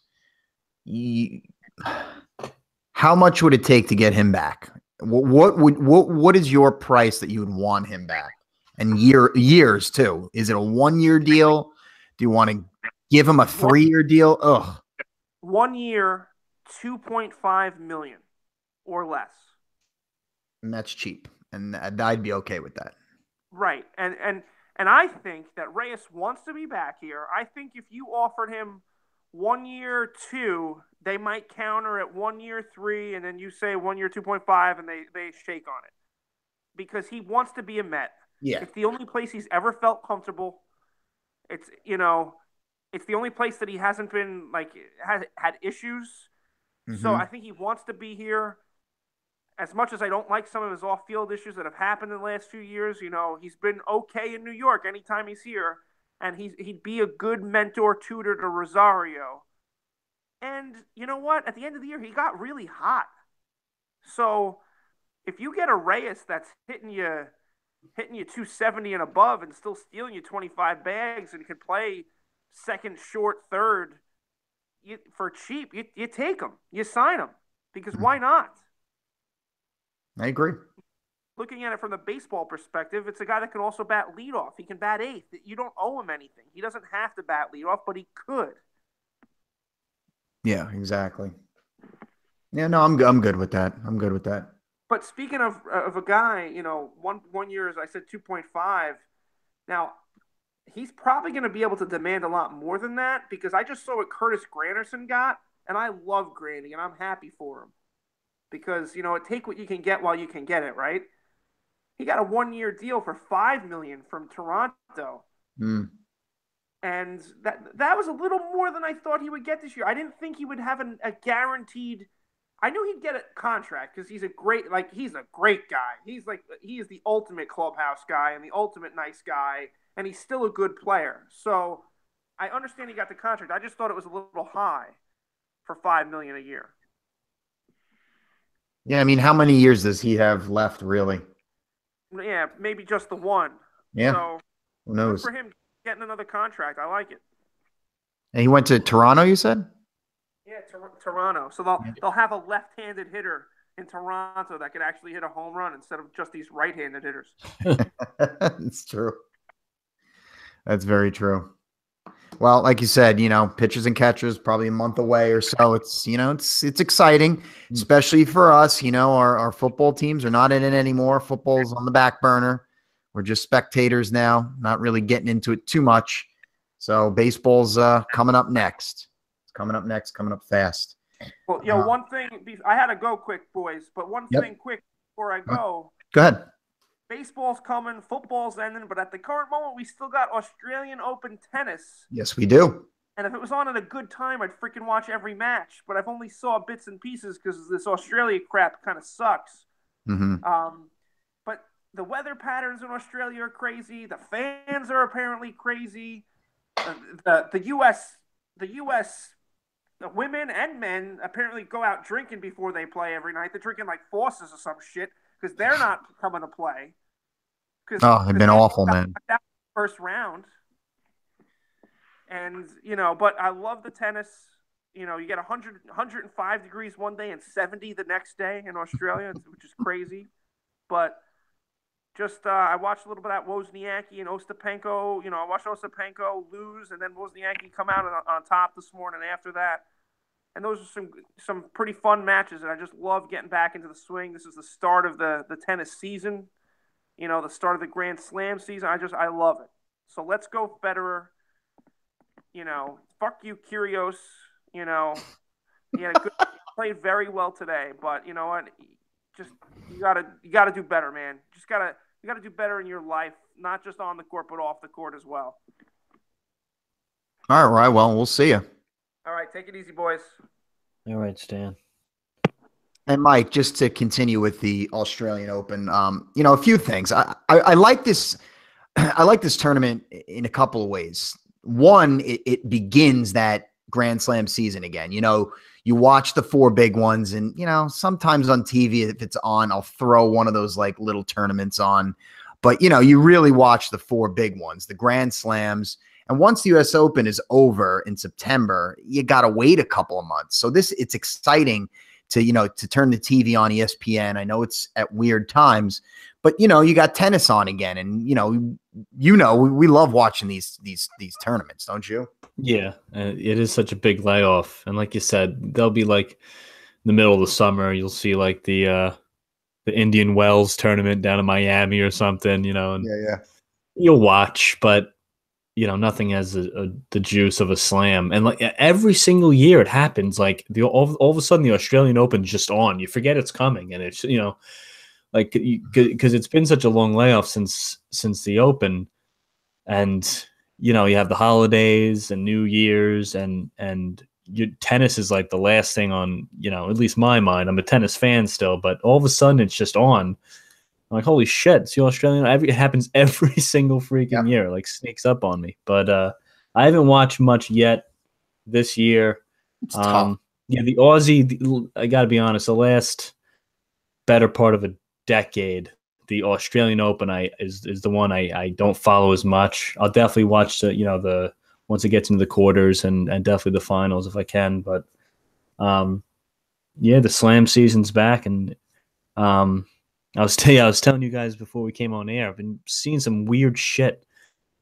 How much would it take to get him back? What is your price that you would want him back? And years too. Is it a 1-year deal? Do you want to give him a 3-year deal? Ugh. 1 year, $2.5 million or less. And that's cheap. And I'd be okay with that. Right. And I think that Reyes wants to be back here. I think if you offered him 1 year, 2, they might counter at 1 year, 3, and then you say 1 year, 2.5, and they shake on it. Because he wants to be a Met. Yeah. It's the only place he's ever felt comfortable. It's the only place that he hasn't been, had issues. So I think he wants to be here. As much as I don't like some of his off-field issues that have happened in the last few years, he's been okay in New York anytime he's here, and he'd be a good mentor tutor to Rosario. And you know what? At the end of the year, he got really hot. So if you get a Reyes that's hitting you 270 and above and still stealing you 25 bags and can play second, short, third for cheap, you take him. You sign him. Because why not? I agree. Looking at it from the baseball perspective, it's a guy that can also bat leadoff. He can bat eighth. You don't owe him anything. He doesn't have to bat leadoff, but he could. Yeah, exactly. Yeah, no, I'm good with that. I'm good with that. But speaking of a guy, one year, as I said, 2.5. Now, he's probably going to be able to demand a lot more than that because I just saw what Curtis Granderson got, and I love Grandy, and I'm happy for him. Because, take what you can get while you can get it, right? He got a 1-year deal for $5 million from Toronto. And that was a little more than I thought he would get this year. I didn't think he would have a guaranteed. I knew he'd get a contract because he's a great guy. He is the ultimate clubhouse guy and the ultimate nice guy, and he's still a good player. So I understand he got the contract. I just thought it was a little high for $5 million a year. Yeah, I mean, how many years does he have left, really? Yeah, maybe just the one. Yeah. So who knows? Good for him getting another contract. I like it. And he went to Toronto, you said? Yeah, Toronto. So they'll have a left-handed hitter in Toronto that could actually hit a home run instead of just these right-handed hitters. It's true. That's very true. Well, like you said, pitchers and catchers probably a month away or so. It's it's exciting, especially for us. Our football teams are not in it anymore. Football's on the back burner. We're just spectators now, not really getting into it too much. So baseball's coming up next. It's coming up fast. Well, one thing, I had to go quick, boys, but one thing quick before I go. Go ahead. Baseball's coming, football's ending, but at the current moment, we still got Australian Open tennis. Yes, we do. And if it was on at a good time, I'd freaking watch every match. But I've only saw bits and pieces because this Australia crap kind of sucks. But the weather patterns in Australia are crazy. The fans are apparently crazy. The U.S. The women and men apparently go out drinking before they play every night. They're drinking like Forces or some shit because they're not coming to play. Oh, they've been awful, man. First round. And, but I love the tennis. You get 105 degrees one day and 70 the next day in Australia, which is crazy. But just I watched a little bit of that Wozniacki and Ostapenko. I watched Ostapenko lose and then Wozniacki come out on top this morning after that. And those are some pretty fun matches, and I just love getting back into the swing. This is the start of the tennis season, the start of the Grand Slam season. I love it. So let's go Federer. Fuck you, Kyrgios. He played very well today, but you know what? Just you gotta do better, man. You gotta do better in your life, not just on the court, but off the court as well. All right. Well, we'll see you. All right, take it easy, boys. All right, Stan. And Mike, just to continue with the Australian Open, a few things. I like this. I like this tournament in a couple of ways. One, it begins that Grand Slam season again. You watch the 4 big ones, and sometimes on TV, if it's on, I'll throw one of those like little tournaments on. But you really watch the 4 big ones, the Grand Slams. And once the U.S. Open is over in September, you got to wait a couple of months. So it's exciting to turn the TV on ESPN. I know it's at weird times, but you got tennis on again, and we love watching these tournaments, don't you? Yeah, it is such a big layoff, and like you said, they'll be like in the middle of the summer. You'll see like the Indian Wells tournament down in Miami or something, and you'll watch, but nothing has the juice of a slam. And like every single year it happens, like all of a sudden the Australian Open's just on. You forget it's coming, and it's like because it's been such a long layoff since the Open, and you have the holidays and New Year's, and tennis is like the last thing on, at least my mind. I'm a tennis fan still, but all of a sudden it's just on. I'm like, holy shit, it's the Australian. It happens every single freaking year, like sneaks up on me. But I haven't watched much yet this year. It's tough. Yeah, the Aussie, I got to be honest, the last better part of a decade, the Australian Open is the one I don't follow as much. I'll definitely watch the once it gets into the quarters and definitely the finals if I can. But the Slam season's back, and I was telling you guys before we came on air, I've been seeing some weird shit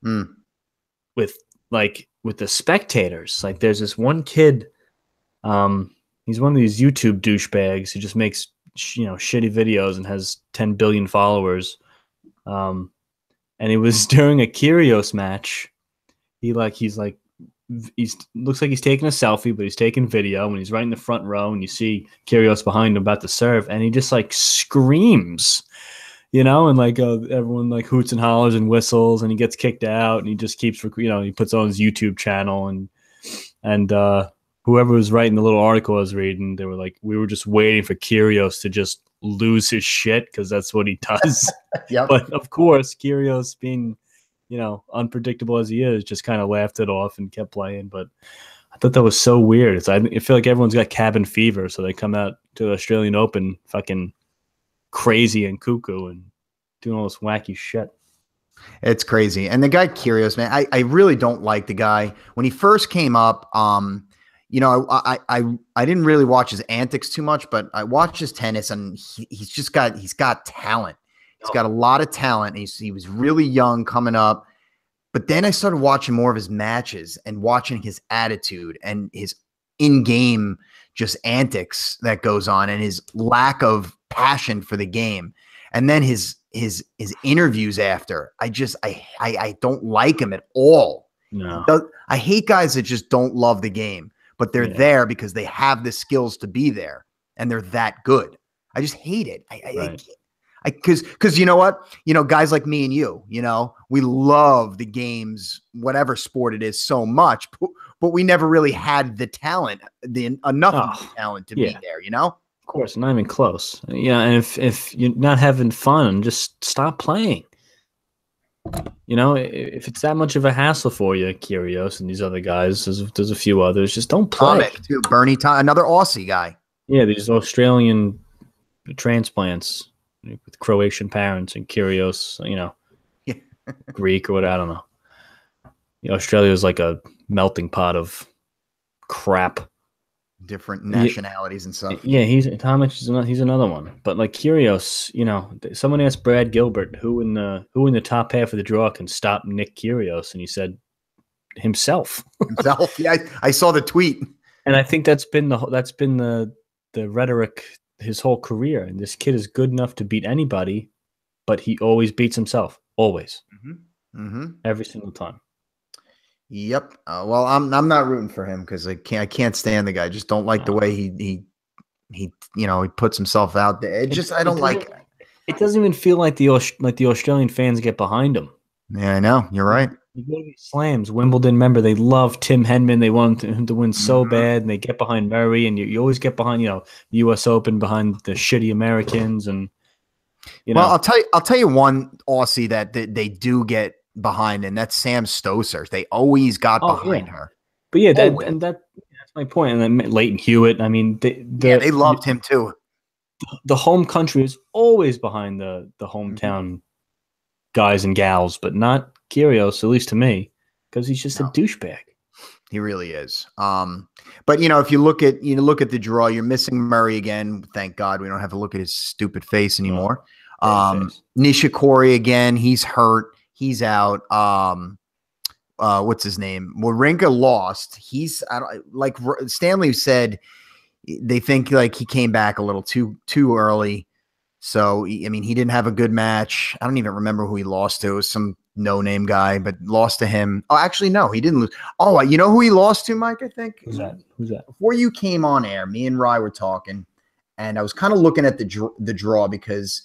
with the spectators. Like there's this one kid, he's one of these YouTube douchebags who just makes shitty videos and has 10 billion followers. And it was during a Kyrgios match. He looks like he's taking a selfie, but he's taking video, and he's right in the front row, and you see Kyrgios behind him about to serve, and he just like screams, and like everyone like hoots and hollers and whistles, and he gets kicked out, and he just keeps, he puts on his YouTube channel, and whoever was writing the little article I was reading, they were like, we were just waiting for Kyrgios to just lose his shit because that's what he does. Yep. But of course, Kyrgios being unpredictable as he is, just kind of laughed it off and kept playing. But I thought that was so weird. I feel like everyone's got cabin fever, so they come out to the Australian Open fucking crazy and cuckoo and doing all this wacky shit. It's crazy. And the guy Kyrgios, man, I really don't like the guy. When he first came up, I didn't really watch his antics too much, but I watched his tennis, and he's got talent. He's got a lot of talent. He was really young coming up, but then I started watching more of his matches and watching his attitude and his in-game just antics that goes on, and his lack of passion for the game. And then his interviews after, I don't like him at all. No. I hate guys that just don't love the game, but they're there because they have the skills to be there, and they're that good. I just hate it. Because you know what? Guys like me and you, we love the games, whatever sport it is, so much, but we never really had the talent, enough of the talent to be there, Of course, not even close. Yeah, and if you're not having fun, just stop playing. If it's that much of a hassle for you, Kyrgios and these other guys, there's a few others, just don't play. Tomic, too, Bernie, another Aussie guy. Yeah, these Australian transplants with Croatian parents and Kyrgios, Greek or whatever. I don't know. Australia is like a melting pot of crap. Different nationalities and stuff. Yeah, Tomic he's another one. But like Kyrgios, someone asked Brad Gilbert who in the top half of the draw can stop Nick Kyrgios, and he said himself. Yeah, I saw the tweet. And I think that's been the rhetoric his whole career. And this kid is good enough to beat anybody, but he always beats himself. Always. Every single time. Yep. Well, I'm not rooting for him because I can't stand the guy. I just don't like the way he puts himself out there. I don't like it. It doesn't even feel like the Australian fans get behind him. Yeah, I know. You're right. You go to these slams, Wimbledon, remember, they love Tim Henman. They want him to win so bad, and they get behind Murray, and you always get behind, U.S. Open behind the shitty Americans. And Well, I'll tell you one Aussie that they do get behind, and that's Sam Stosur. They always got behind her. But yeah, that's my point. And then Leighton Hewitt. I mean, they loved him too. The home country is always behind the hometown guys and gals, but not Kyrgios, at least to me, because he's just a douchebag. He really is. But if you look at the draw, you're missing Murray again. Thank God we don't have to look at his stupid face anymore. Nishikori again, he's hurt. He's out. What's his name? Wawrinka lost. Like Stanley said, they think like he came back a little too early. So he didn't have a good match. I don't even remember who he lost to. It was some no-name guy, but lost to him. Oh, actually, no, he didn't lose. Oh, you know who he lost to, Mike? I think. Who's that? Before you came on air, me and Rye were talking, and I was kind of looking at the draw because,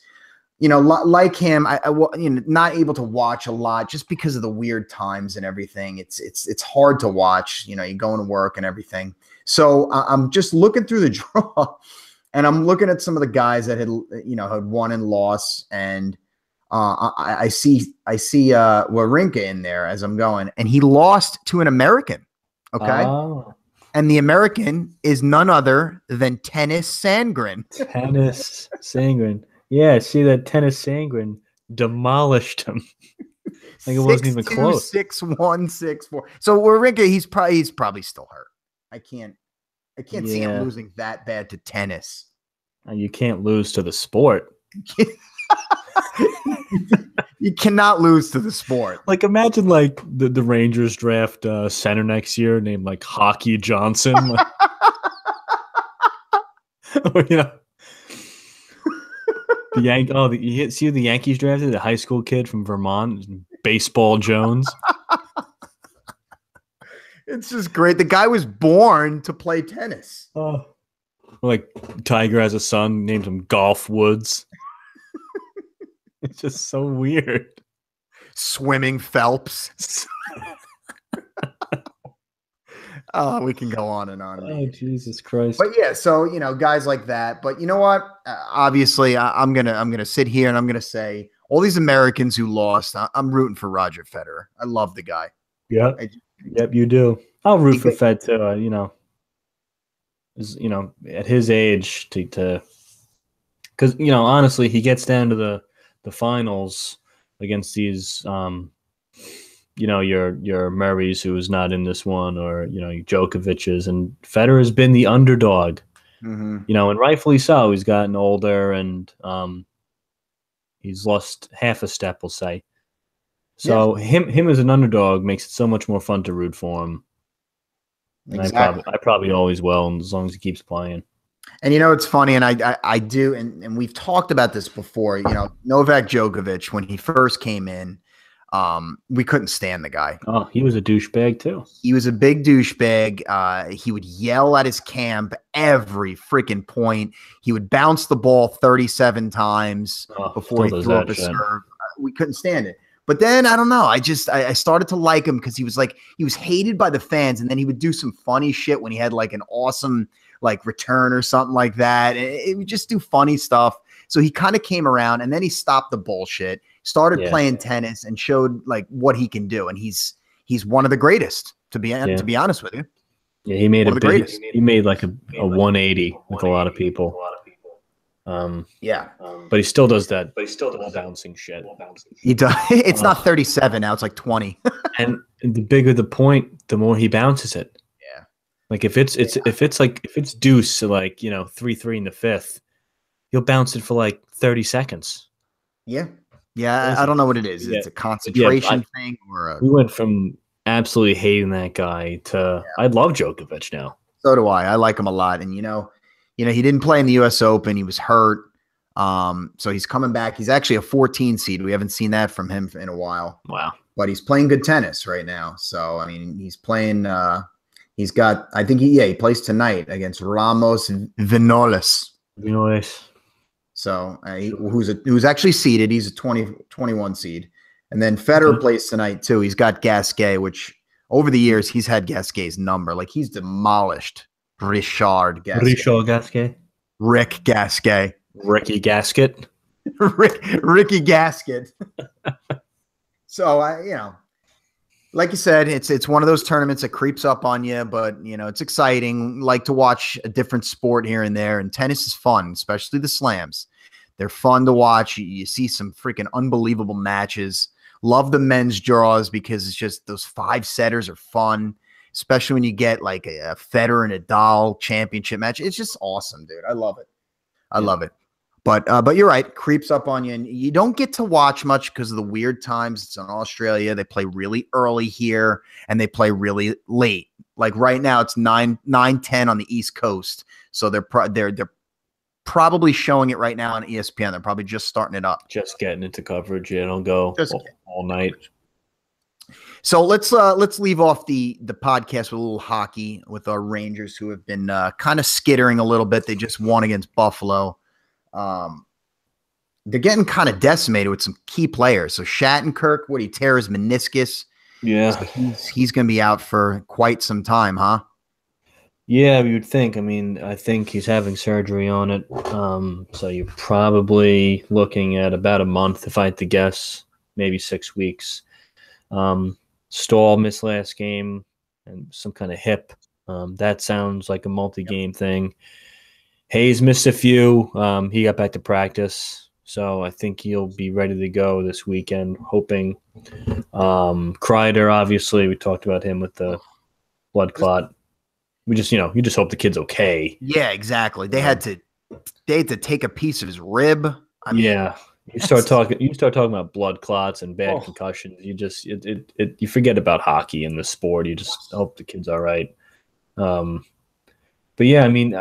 like him, not able to watch a lot just because of the weird times and everything. It's hard to watch. You're going to work and everything. So I'm just looking through the draw, and I'm looking at some of the guys that had won and lost, and I see Wawrinka in there as I'm going, and he lost to an American. Okay. Oh. And the American is none other than Tennis Sandgren. Tennis Sandgren. Yeah, see that Tennis Sandgren demolished him. Like it wasn't even close. 6'1", 6'4". So Wawrinka, he's probably still hurt. I can't see him losing that bad to tennis. You can't lose to the sport. You cannot lose to the sport. Like imagine like the Rangers draft center next year named like Hockey Johnson. See the Yankees drafted the high school kid from Vermont, Baseball Jones. It's just great. The guy was born to play tennis. Oh, like Tiger has a son, named him Golf Woods. It's just so weird. Swimming Phelps. Oh, we can go on and on. Oh, Jesus Christ. But yeah, so, guys like that. But you know what? Obviously, I'm gonna sit here and I'm going to say all these Americans who lost, I'm rooting for Roger Federer. I love the guy. Yeah. Yep, you do. I'll root for Fed too, at his age to because, honestly, he gets down to the finals against these your Murrays who is not in this one, or Djokovic's, and Federer has been the underdog. Mm-hmm. And rightfully so. He's gotten older and he's lost half a step, we'll say. So him as an underdog makes it so much more fun to root for him. And exactly. I probably always will, as long as he keeps playing. And it's funny, and I do, and we've talked about this before. Novak Djokovic, when he first came in, we couldn't stand the guy. Oh, he was a douchebag too. He was a big douchebag. He would yell at his camp every freaking point. He would bounce the ball 37 times before he threw up a serve. We couldn't stand it. But then I don't know. I started to like him because he was hated by the fans, and then he would do some funny shit when he had like an awesome return or something like that. It would just do funny stuff. So he kind of came around, and then he stopped the bullshit, started playing tennis, and showed what he can do. And he's one of the greatest, to be honest with you. Yeah, he made he made like a 180 with a lot of people. But he still does that. Bouncing shit. He does. It's not 37 now; it's like 20. And the bigger the point, the more he bounces it. Yeah. Like if it's deuce, so 3-3 in the fifth, he'll bounce it for like 30 seconds. Yeah. Yeah. I don't know what it is. It's a concentration thing, or we went from absolutely hating that guy to I love Djokovic now. So do I. I like him a lot, and he didn't play in the U.S. Open. He was hurt. So he's coming back. He's actually a 14 seed. We haven't seen that from him in a while. Wow. But he's playing good tennis right now. So, I mean, he's playing he's got, I think he plays tonight against Ramos Vinolas. So, who's actually seeded. He's a 21 seed. And then Federer plays tonight too. He's got Gasquet, which over the years he's had Gasquet's number. Like he's demolished Richard Gasquet. Rick Gasquet. Ricky Gasket. Ricky Gasket. So like you said, it's one of those tournaments that creeps up on you, but it's exciting. Like to watch a different sport here and there, and tennis is fun, especially the slams. They're fun to watch. You see some freaking unbelievable matches. Love the men's draws because it's just those 5-setters are fun, especially when you get like a Federer and Nadal championship match. It's just awesome, dude. I love it. I love it. But you're right, creeps up on you, and you don't get to watch much because of the weird times. It's in Australia. They play really early here, and they play really late. Like right now, it's 9:10 on the East Coast, so they're probably showing it right now on ESPN. They're probably just starting it up, just getting into coverage. Yeah, it'll go all night. So let's leave off the podcast with a little hockey with our Rangers, who have been kind of skittering a little bit. They just won against Buffalo. they're getting kind of decimated with some key players. So Shattenkirk, he tear his meniscus? Yeah. So he's going to be out for quite some time, huh? Yeah, you'd think. I mean, I think he's having surgery on it. So you're probably looking at about a month, if I had to guess, maybe 6 weeks. Stahl missed last game and some kind of hip. That sounds like a multi-game thing. Hayes missed a few. He got back to practice. So I think he'll be ready to go this weekend, hoping. Kreider, obviously, we talked about him with the blood clot. We just, you just hope the kid's okay. Yeah, exactly. They had to take a piece of his rib. I mean, yeah. You start talking about blood clots and bad concussions. You just you forget about hockey in the sport. You just hope the kid's all right. But yeah, I mean,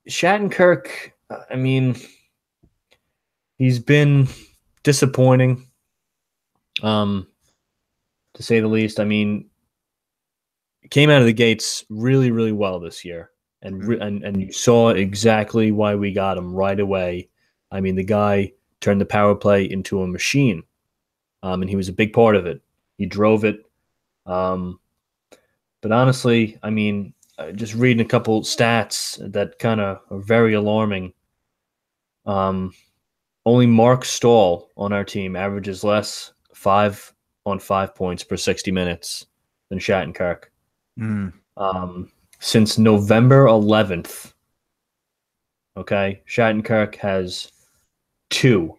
Shattenkirk, I mean, he's been disappointing, to say the least. I mean, came out of the gates really, really well this year, and you saw exactly why we got him right away. I mean, the guy turned the power play into a machine, and he was a big part of it. He drove it. But honestly, I mean, just reading a couple stats that kind of are very alarming. Only Mark Stahl on our team averages less 5-on-5 points per 60 minutes than Shattenkirk. Since November 11th, okay, Shattenkirk has 2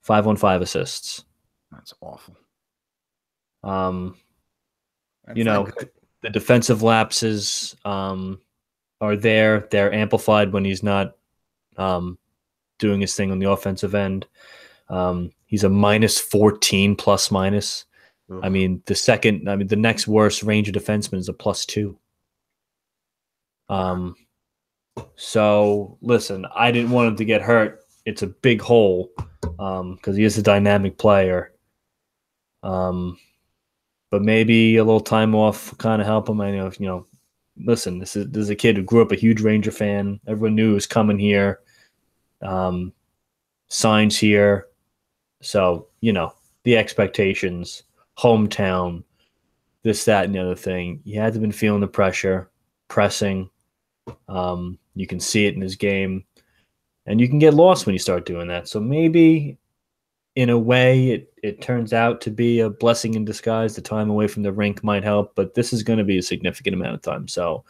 5-on-5 assists. That's awful. The defensive lapses are there. They're amplified when he's not doing his thing on the offensive end. He's a -14 plus minus. Ugh. I mean, the next worst Ranger defenseman is a +2. So listen, I didn't want him to get hurt. It's a big hole because he is a dynamic player. But maybe a little time off kind of help him. I know, listen, this is a kid who grew up a huge Ranger fan. Everyone knew he was coming here. Signs here. So, the expectations, hometown, this, that, and the other thing. He had to have been feeling the pressure, pressing. You can see it in his game. And you can get lost when you start doing that. So maybe in a way it turns out to be a blessing in disguise. The time away from the rink might help, but this is going to be a significant amount of time. So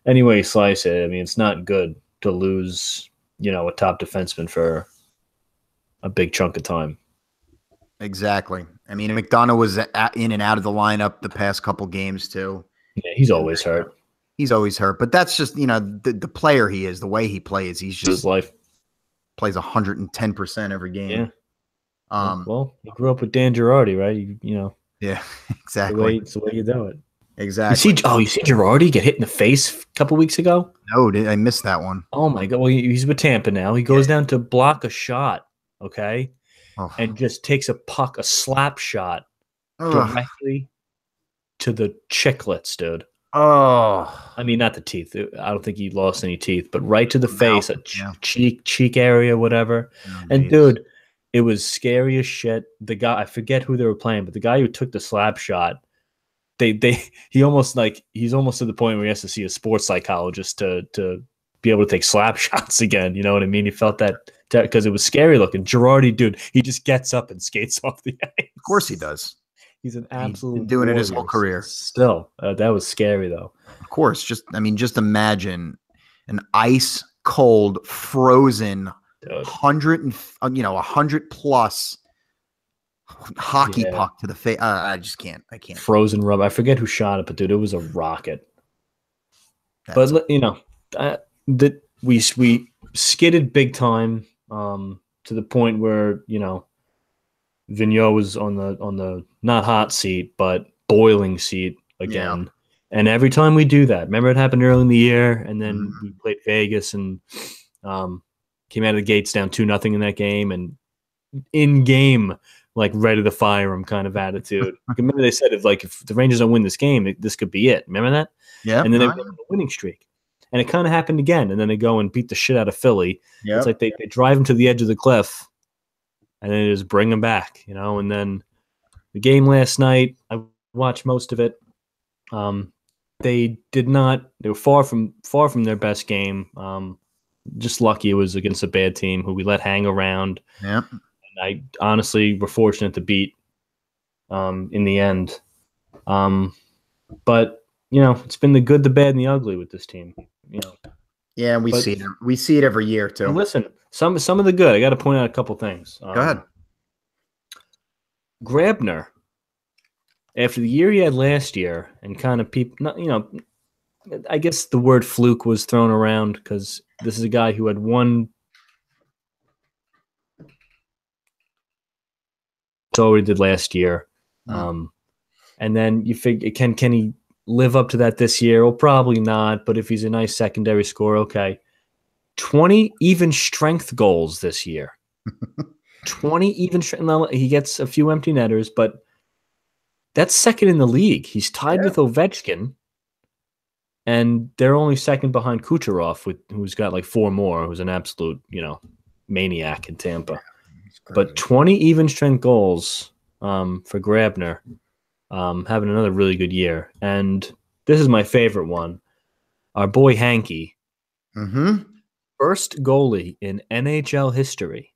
anyway, slice it. I mean, it's not good to lose, a top defenseman for a big chunk of time. Exactly. I mean, McDonough was in and out of the lineup the past couple games too. Yeah, he's always hurt. He's always hurt, but that's just, the player he is, the way he plays. He's just his life. Plays 110% every game. Yeah. Well, you grew up with Dan Girardi, right? Yeah, exactly. It's the way you do it. Exactly. You see Girardi get hit in the face a couple weeks ago? No, I missed that one. Oh my God! Well, he's with Tampa now. He goes down to block a shot, okay, and just takes a slap shot directly to the chiclets, dude. Oh, I mean, not the teeth. I don't think he lost any teeth, but right to the face, cheek area, whatever. And dude, it was scary as shit. The guy, I forget who they were playing, but the guy who took the slap shot, he's almost to the point where he has to see a sports psychologist to be able to take slap shots again. You know what I mean? He felt that because it was scary looking. Girardi, dude, he just gets up and skates off the ice. Of course he does. He's an absolute He's doing it his whole career. Still, that was scary though. Of course, just imagine an ice cold, frozen, 100 plus hockey puck to the face. I just can't. I can't. Frozen rubber. I forget who shot it, but dude, it was a rocket. But that we skidded big time to the point where Vigneault was on the not hot seat but boiling seat again. Yeah. And every time we do that, remember it happened early in the year, and then we played Vegas and came out of the gates down 2-0 in that game, and in game, like ready to fire him kind of attitude. Remember they said if the Rangers don't win this game, this could be it. Remember that? Yeah. And then they went on a winning streak. And it kind of happened again. And then they go and beat the shit out of Philly. Yep. It's like they drive him to the edge of the cliff, and then just bring them back, And then the game last night, I watched most of it. They did not. They were far from their best game. Just lucky it was against a bad team who we let hang around. Yeah. And I honestly were fortunate to beat in the end. But it's been the good, the bad, and the ugly with this team. Yeah, we see it. We see it every year too. Listen, some of the good. I got to point out a couple things. Go ahead. Grabner, after the year he had last year, and kind of people, I guess the word fluke was thrown around because this is a guy who had one. So he did last year, and then you figure can he live up to that this year? Well, probably not. But if he's a nice secondary scorer, okay. 20 even strength goals this year. 20 even strength. Now, he gets a few empty netters, but that's second in the league. He's tied with Ovechkin, and they're only second behind Kucherov, who's got like 4 more, who's an absolute, maniac in Tampa. But 20 even strength goals for Grabner, having another really good year. And this is my favorite one. Our boy Hanky. Mm-hmm. First goalie in NHL history.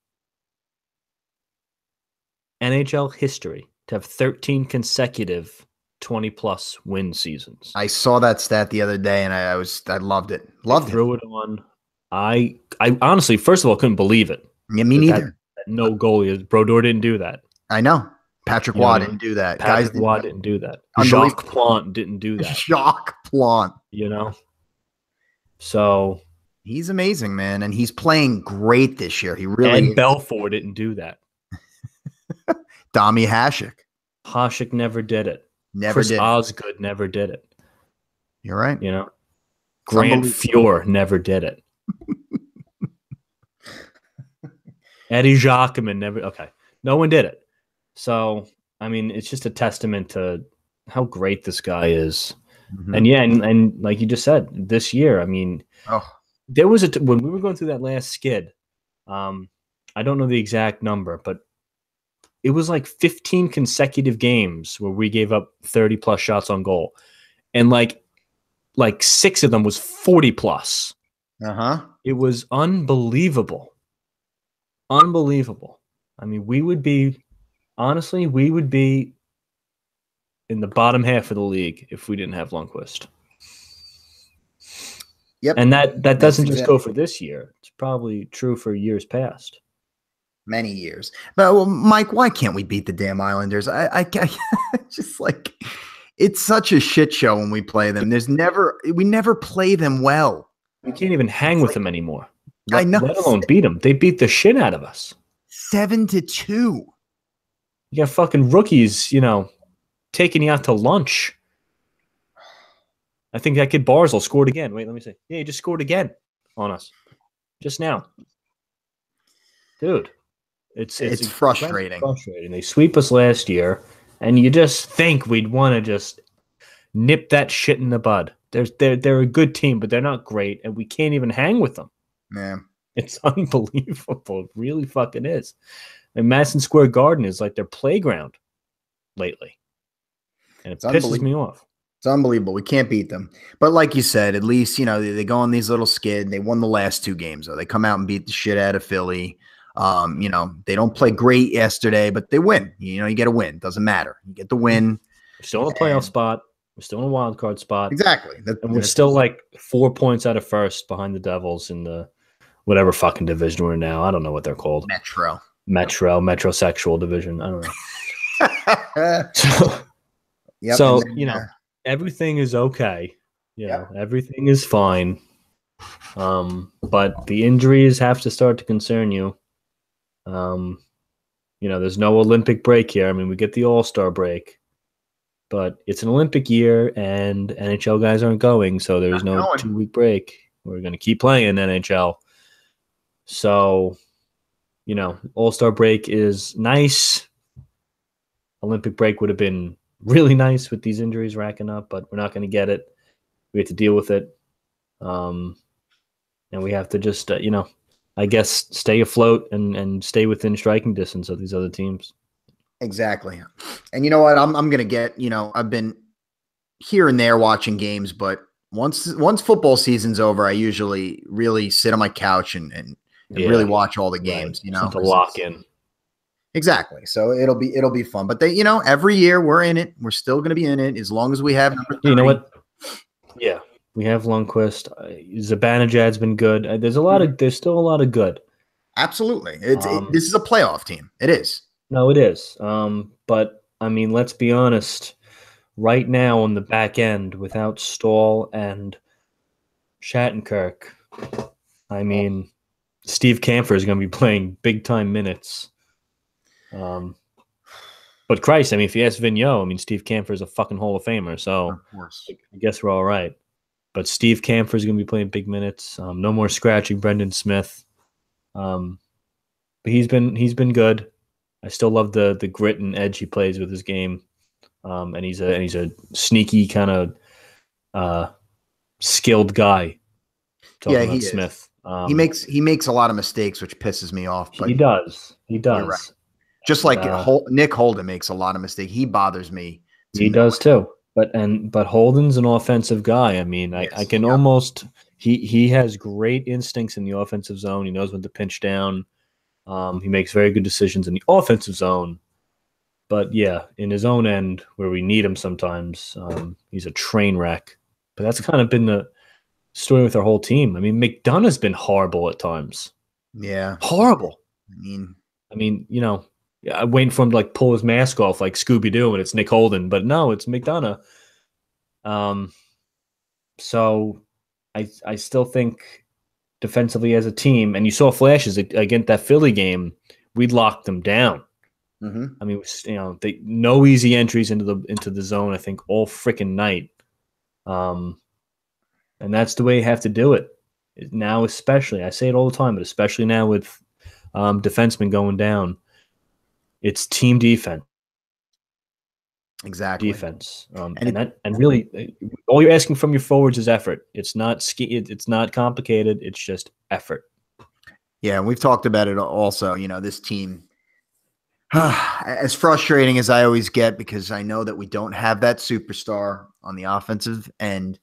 NHL history to have 13 consecutive 20-plus win seasons. I saw that stat the other day, and I loved it. Loved it. Threw it on. I honestly, first of all, couldn't believe it. Yeah, me neither. That no goalie. Brodeur didn't do that. I know. Patrick Waugh didn't do that. Patrick Waugh didn't do that. Jacques Plante didn't do that. Jacques Plante. So he's amazing, man, and he's playing great this year. He really and Belfour didn't do that. Dami Hasek. Hasek never did it. Chris Osgood never did it. You're right. Grant Fuhr never did it. Eddie Jacquemin never. Okay, no one did it. So I mean, it's just a testament to how great this guy is. Mm-hmm. And like you just said, this year, I mean, there was when we were going through that last skid. I don't know the exact number, but it was like 15 consecutive games where we gave up 30 plus shots on goal, and like 6 of them was 40 plus. It was unbelievable. Unbelievable. I mean, we would be in the bottom half of the league if we didn't have Lundqvist. Yep. And that doesn't just go for this year. It's probably true for years past. Many years. But Mike, why can't we beat the damn Islanders? I just like, it's such a shit show when we play them. We never play them well. We can't even hang with them anymore. I know. Let alone beat them. They beat the shit out of us. 7-2. You got fucking rookies, taking you out to lunch. I think that kid Barzal scored again. Wait, let me see. Yeah, he just scored again on us. Just now. Dude. It's frustrating. They sweep us last year, and you just think we'd want to just nip that shit in the bud. They're a good team, but they're not great, and we can't even hang with them. Man. It's unbelievable. It really fucking is. And Madison Square Garden is like their playground lately. And it pisses me off. It's unbelievable. We can't beat them. But like you said, at least, they go on these little skid. They won the last 2 games, though. They come out and beat the shit out of Philly. They don't play great yesterday, but they win. You get a win. Doesn't matter. You get the win. We're still in a playoff spot. We're still in a wild card spot. Exactly. And we're still like 4 points out of first behind the Devils in the whatever fucking division we're in now. I don't know what they're called. Metrosexual division. I don't know. So everything is okay. Everything is fine. But the injuries have to start to concern you. There's no Olympic break here. I mean, we get the All-Star break, but it's an Olympic year and NHL guys aren't going, so there's no 2-week break. We're going to keep playing NHL. So, All-Star break is nice. Olympic break would have been really nice with these injuries racking up, but we're not going to get it. We have to deal with it. And we have to just, I guess, stay afloat and stay within striking distance of these other teams. Exactly. And you know what? I'm going to get, I've been here and there watching games, but once football season's over, I usually really sit on my couch and really watch all the games, to lock in. Exactly. So it'll be fun. But every year we're in it. We're still going to be in it as long as we have number 30. You know what? Yeah. We have Lundqvist. Zibanejad's been good. There's still a lot of good. Absolutely. This is a playoff team. It is. No, it is. But I mean, let's be honest. Right now on the back end, without Stahl and Shattenkirk, I mean, Steve Kampfer is going to be playing big time minutes. But Christ, I mean, if you ask Vigneault, I mean, Steve Kampfer is a fucking Hall of Famer, so of course. I guess we're all right. But Steve Kampfer is going to be playing big minutes. No more scratching Brendan Smith. But he's been good. I still love the grit and edge he plays with his game. And he's a sneaky kind of skilled guy. Yeah, he Smith. He makes a lot of mistakes, which pisses me off. But he does. Right. Just like Nick Holden makes a lot of mistakes. He bothers me. He does too. But Holden's an offensive guy. I mean, yes, I can almost he has great instincts in the offensive zone. He knows when to pinch down. He makes very good decisions in the offensive zone. But yeah, in his own end, where we need him sometimes, he's a train wreck. But that's kind of been the story with our whole team. I mean, McDonough's been horrible at times. Yeah, horrible. I mean, I'm waiting for him to like pull his mask off like Scooby Doo, and it's Nick Holden. But no, it's McDonough. So I still think defensively as a team, and you saw flashes against that Philly game, we'd locked them down. Mm-hmm. I mean, no easy entries into the zone. I think all freaking night, and that's the way you have to do it now. Especially, I say it all the time, but especially now with defensemen going down, it's team defense. Exactly, defense, and really, all you're asking from your forwards is effort. It's not it's not complicated. It's just effort. Yeah, and we've talked about it also. This team. As frustrating as I always get, because I know that we don't have that superstar on the offensive end,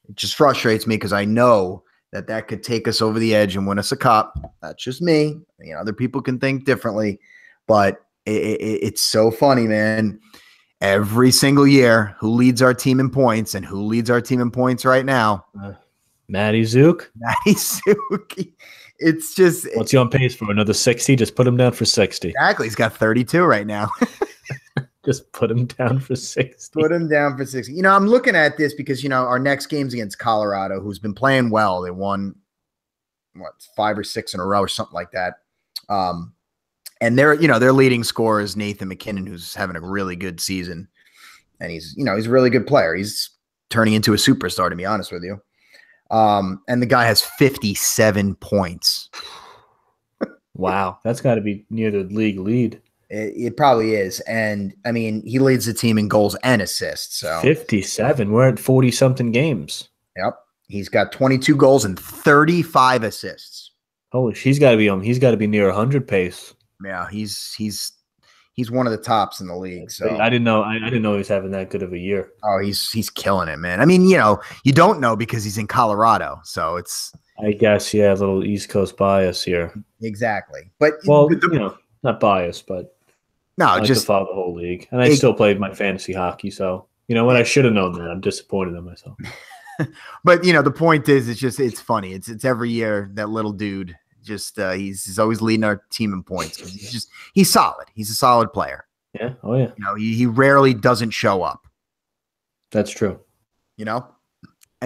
it just frustrates me because I know that could take us over the edge and win us a cup. That's just me. Other people can think differently, but it's so funny, man. Every single year, who leads our team in points, and who leads our team in points right now? Matty Zook. Matty Zook. It's just what's he on pace for? Another 60? Just put him down for 60. Exactly. He's got 32 right now. Just put him down for 60. Put him down for 60. I'm looking at this because our next game's against Colorado, who's been playing well. They won 5 or 6 in a row or something like that. And their leading scorer is Nathan McKinnon, who's having a really good season. And he's a really good player. He's turning into a superstar, to be honest with you. And the guy has 57 points. Wow. That's got to be near the league lead. It probably is. And, I mean, he leads the team in goals and assists. So 57. We're at 40-something games. Yep. He's got 22 goals and 35 assists. Holy, he's got to be near 100 pace. Yeah, he's one of the tops in the league. So I didn't know he was having that good of a year. Oh, he's killing it, man. I mean, you don't know because he's in Colorado, so it's. I guess, yeah, a little East Coast bias here. Exactly, but not bias, but no, I like to follow the whole league, and I still played my fantasy hockey. So what, I should have known that. I'm disappointed in myself. But the point is, it's funny. It's every year that little dude. Just he's always leading our team in points. He's solid. He's a solid player. Yeah. Oh yeah. He rarely doesn't show up. That's true. And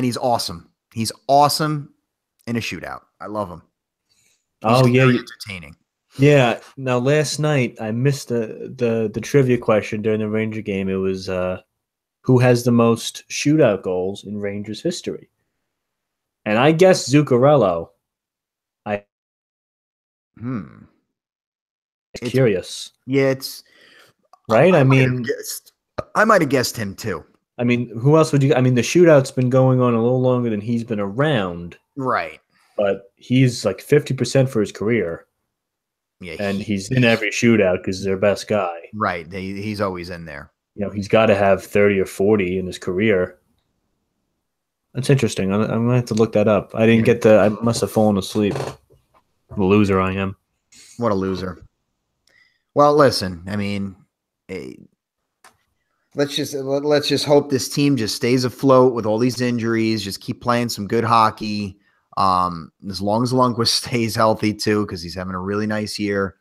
he's awesome. He's awesome in a shootout. I love him. He's very entertaining. Yeah. Now last night I missed the trivia question during the Ranger game. It was who has the most shootout goals in Rangers history, and I guess Zuccarello. Curious. Yeah, it's right. I might have guessed him too. I mean, who else would you? I mean, the shootout's been going on a little longer than he's been around. Right. but he's like 50% for his career. Yeah, and he's in every shootout because he's their best guy. Right. He's always in there. He's got to have 30 or 40 in his career. That's interesting. I'm going to have to look that up. I didn't get I must have fallen asleep. The loser I am. What a loser. Well, listen, I mean, let's just hope this team just stays afloat with all these injuries. Just keep playing some good hockey. As long as Lundqvist stays healthy too, because he's having a really nice year.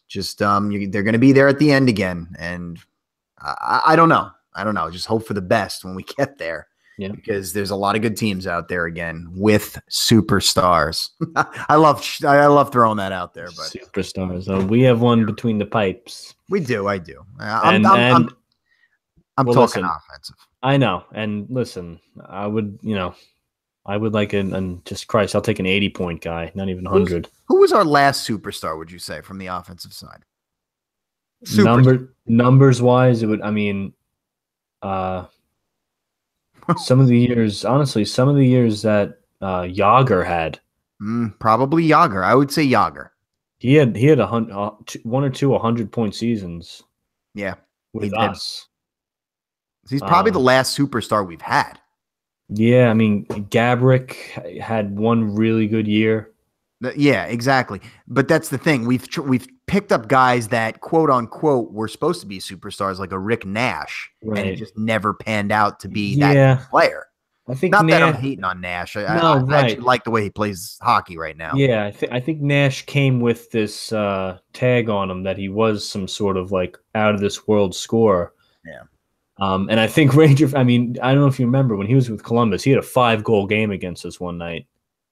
Just they're going to be there at the end again, and I don't know. Just hope for the best when we get there. Yeah, because there's a lot of good teams out there again with superstars. I love throwing that out there, but superstars. We have one between the pipes. We do. I do. I'm talking listen, offensive. I know. And listen, I would like and just Christ, I'll take an 80-point guy, not even 100. Who was our last superstar, would you say, from the offensive side? Numbers wise, it would, some of the years that Yager had. Probably Yager. I would say Yager. He had one or two 100-point seasons. Yeah. With us. He's probably the last superstar we've had. Yeah, Gabrick had one really good year. Yeah, exactly. But that's the thing. We've picked up guys that, quote unquote, were supposed to be superstars, like a Rick Nash, right. And it just never panned out to be that player. I think not that I'm hating on Nash. I actually like the way he plays hockey right now. Yeah, I think Nash came with this tag on him that he was some sort of like out of this world scorer. Yeah. And I think Ranger. I don't know if you remember when he was with Columbus, he had a 5-goal game against us one night.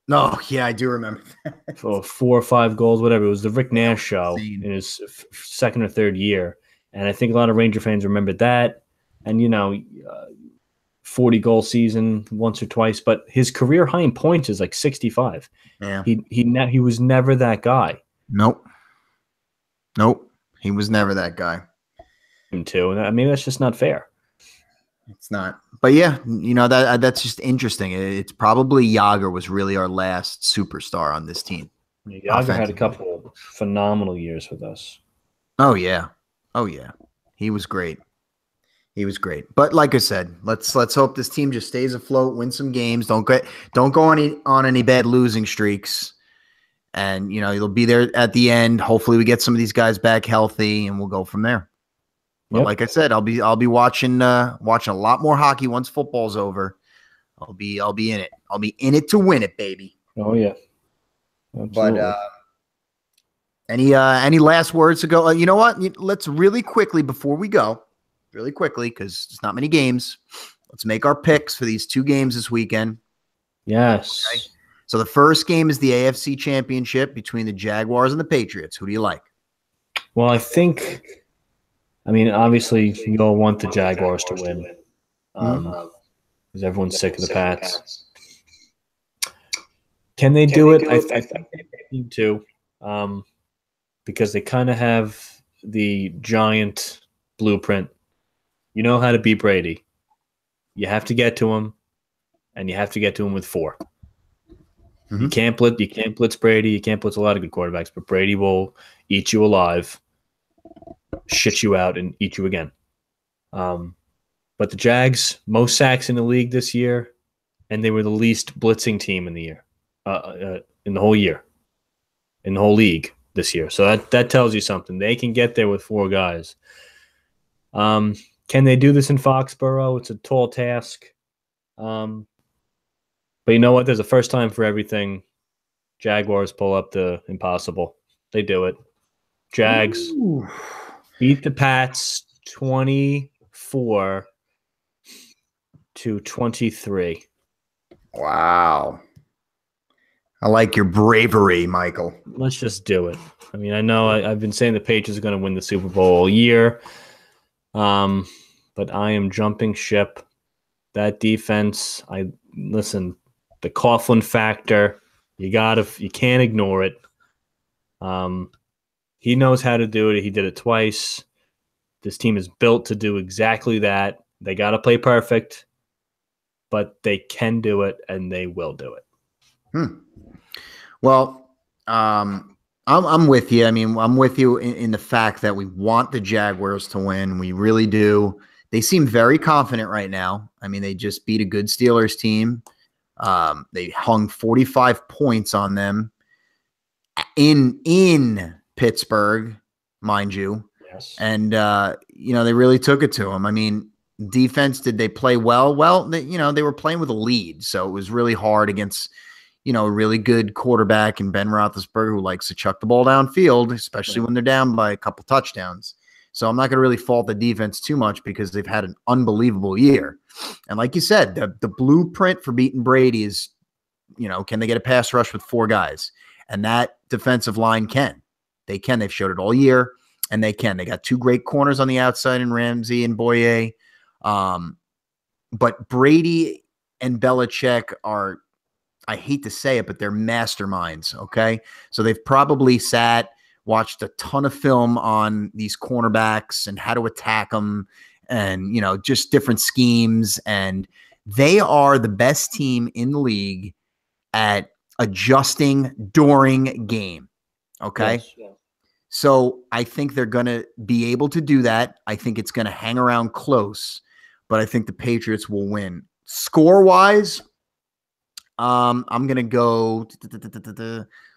No, yeah, I do remember that. So 4 or 5 goals, whatever. It was the Rick Nash show in his second or third year. And I think a lot of Ranger fans remembered that. And, 40-goal season once or twice. But his career high in points is like 65. Yeah. He was never that guy. Nope. He was never that guy. Him too. And that's just not fair. It's not. But yeah, that's just interesting. It's probably Yager was really our last superstar on this team. Yager had a couple phenomenal years with us. Oh yeah. He was great. But like I said, let's hope this team just stays afloat, win some games, don't go on any bad losing streaks. And you'll be there at the end. Hopefully we get some of these guys back healthy and we'll go from there. But like I said, I'll be watching a lot more hockey once football's over. I'll be in it. I'll be in it to win it, baby. Oh yeah. Absolutely. But any last words to go? You know what? Let's really quickly before we go, because there's not many games. Let's make our picks for these 2 games this weekend. Yes. Okay? So the first game is the AFC Championship between the Jaguars and the Patriots. Who do you like? Well, I think. Obviously, you all want the Jaguars to win because everyone's sick of the Pats. Can they do it? I think they need to because they kind of have the giant blueprint. You know how to beat Brady. You have to get to him, and you have to get to him with 4. Mm-hmm. You can't blitz Brady. You can't blitz a lot of good quarterbacks, but Brady will eat you alive, shit you out, and eat you again. But the Jags, most sacks in the league this year, and they were the least blitzing team in the year, in the whole year, in the whole league this year. So that tells you something. They can get there with 4 guys. Can they do this in Foxborough? It's a tall task. But you know what? There's a first time for everything. Jaguars pull up the impossible. They do it. Jags. Ooh. Beat the Pats 24-23. Wow. I like your bravery, Michael. Let's just do it. I know I've been saying the Patriots are going to win the Super Bowl all year, but I am jumping ship. That defense, the Coughlin factor, you can't ignore it. He knows how to do it. He did it twice. This team is built to do exactly that. They got to play perfect, but they can do it, and they will do it. Well, I'm with you. I mean, I'm with you in the fact that we want the Jaguars to win. We really do. They seem very confident right now. I mean, they just beat a good Steelers team. They hung 45 points on them in Pittsburgh, mind you. Yes. And they really took it to them. I mean, defense, did they play well? Well, they were playing with a lead, so it was really hard against a really good quarterback in Ben Roethlisberger, who likes to chuck the ball downfield, especially when they're down by a couple touchdowns. So I'm not going to really fault the defense too much because they've had an unbelievable year. And like you said, the blueprint for beating Brady is, can they get a pass rush with 4 guys? And that defensive line can. They can. They've showed it all year, and they can. They got 2 great corners on the outside in Ramsey and Boye. But Brady and Belichick are, I hate to say it, but they're masterminds, okay? So they've probably watched a ton of film on these cornerbacks and how to attack them and, just different schemes. And they are the best team in the league at adjusting during game, okay? Yes, yeah. So I think they're going to be able to do that. I think it's going to hang around close, but I think the Patriots will win. Score-wise, I'm going to go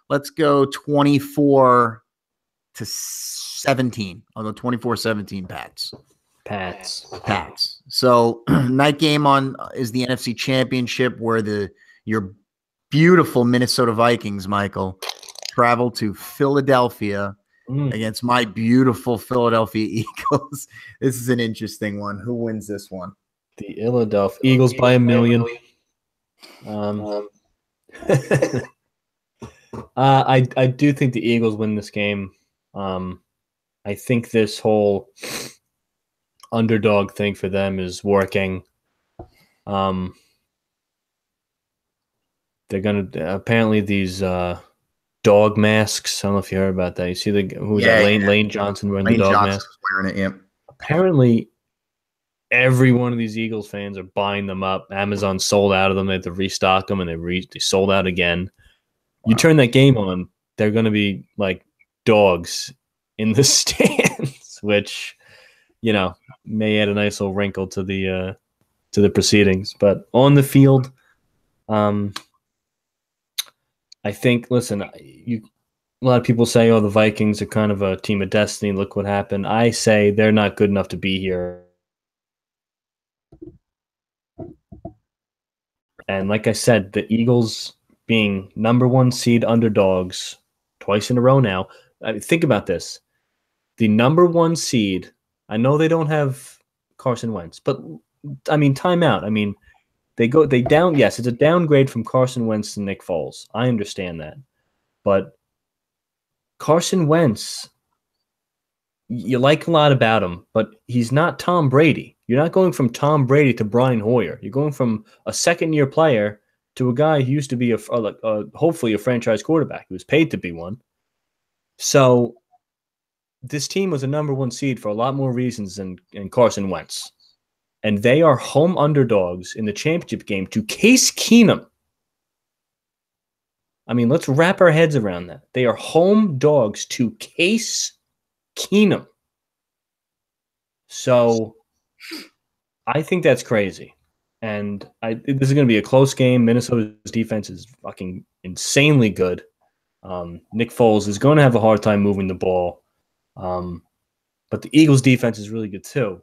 let's go 24-17. I'll go 24-17 Pats. So night game is the NFC Championship where your beautiful Minnesota Vikings, Michael, travel to Philadelphia against my beautiful Philadelphia Eagles. This is an interesting one. Who wins this one? The Philadelphia Eagles by a million. I do think the Eagles win this game. I think this whole underdog thing for them is working. They're gonna apparently these dog masks. I don't know if you heard about that. You see Lane Johnson wearing the dog mask. Wearing it, yeah. Apparently, every one of these Eagles fans are buying them up. Amazon sold out of them. They had to restock them, and they sold out again. You turn that game on, they're going to be like dogs in the stands, which may add a nice little wrinkle to the proceedings. But on the field, I think. Listen, a lot of people say, "Oh, the Vikings are kind of a team of destiny. Look what happened." I say they're not good enough to be here. And like I said, the Eagles being number 1 seed underdogs twice in a row now. I mean, think about this. The number 1 seed, I know they don't have Carson Wentz, but I mean, time out. I mean, yes, it's a downgrade from Carson Wentz to Nick Foles. I understand that. But Carson Wentz, you like a lot about him, but he's not Tom Brady. You're not going from Tom Brady to Brian Hoyer. You're going from a second-year player to a guy who used to be hopefully a franchise quarterback. He was paid to be one. So this team was a number 1 seed for a lot more reasons than Carson Wentz. And they are home underdogs in the championship game to Case Keenum. I mean, let's wrap our heads around that. They are home dogs to Case Keenum. So I think that's crazy. And this is going to be a close game. Minnesota's defense is fucking insanely good. Nick Foles is going to have a hard time moving the ball. But the Eagles' defense is really good too.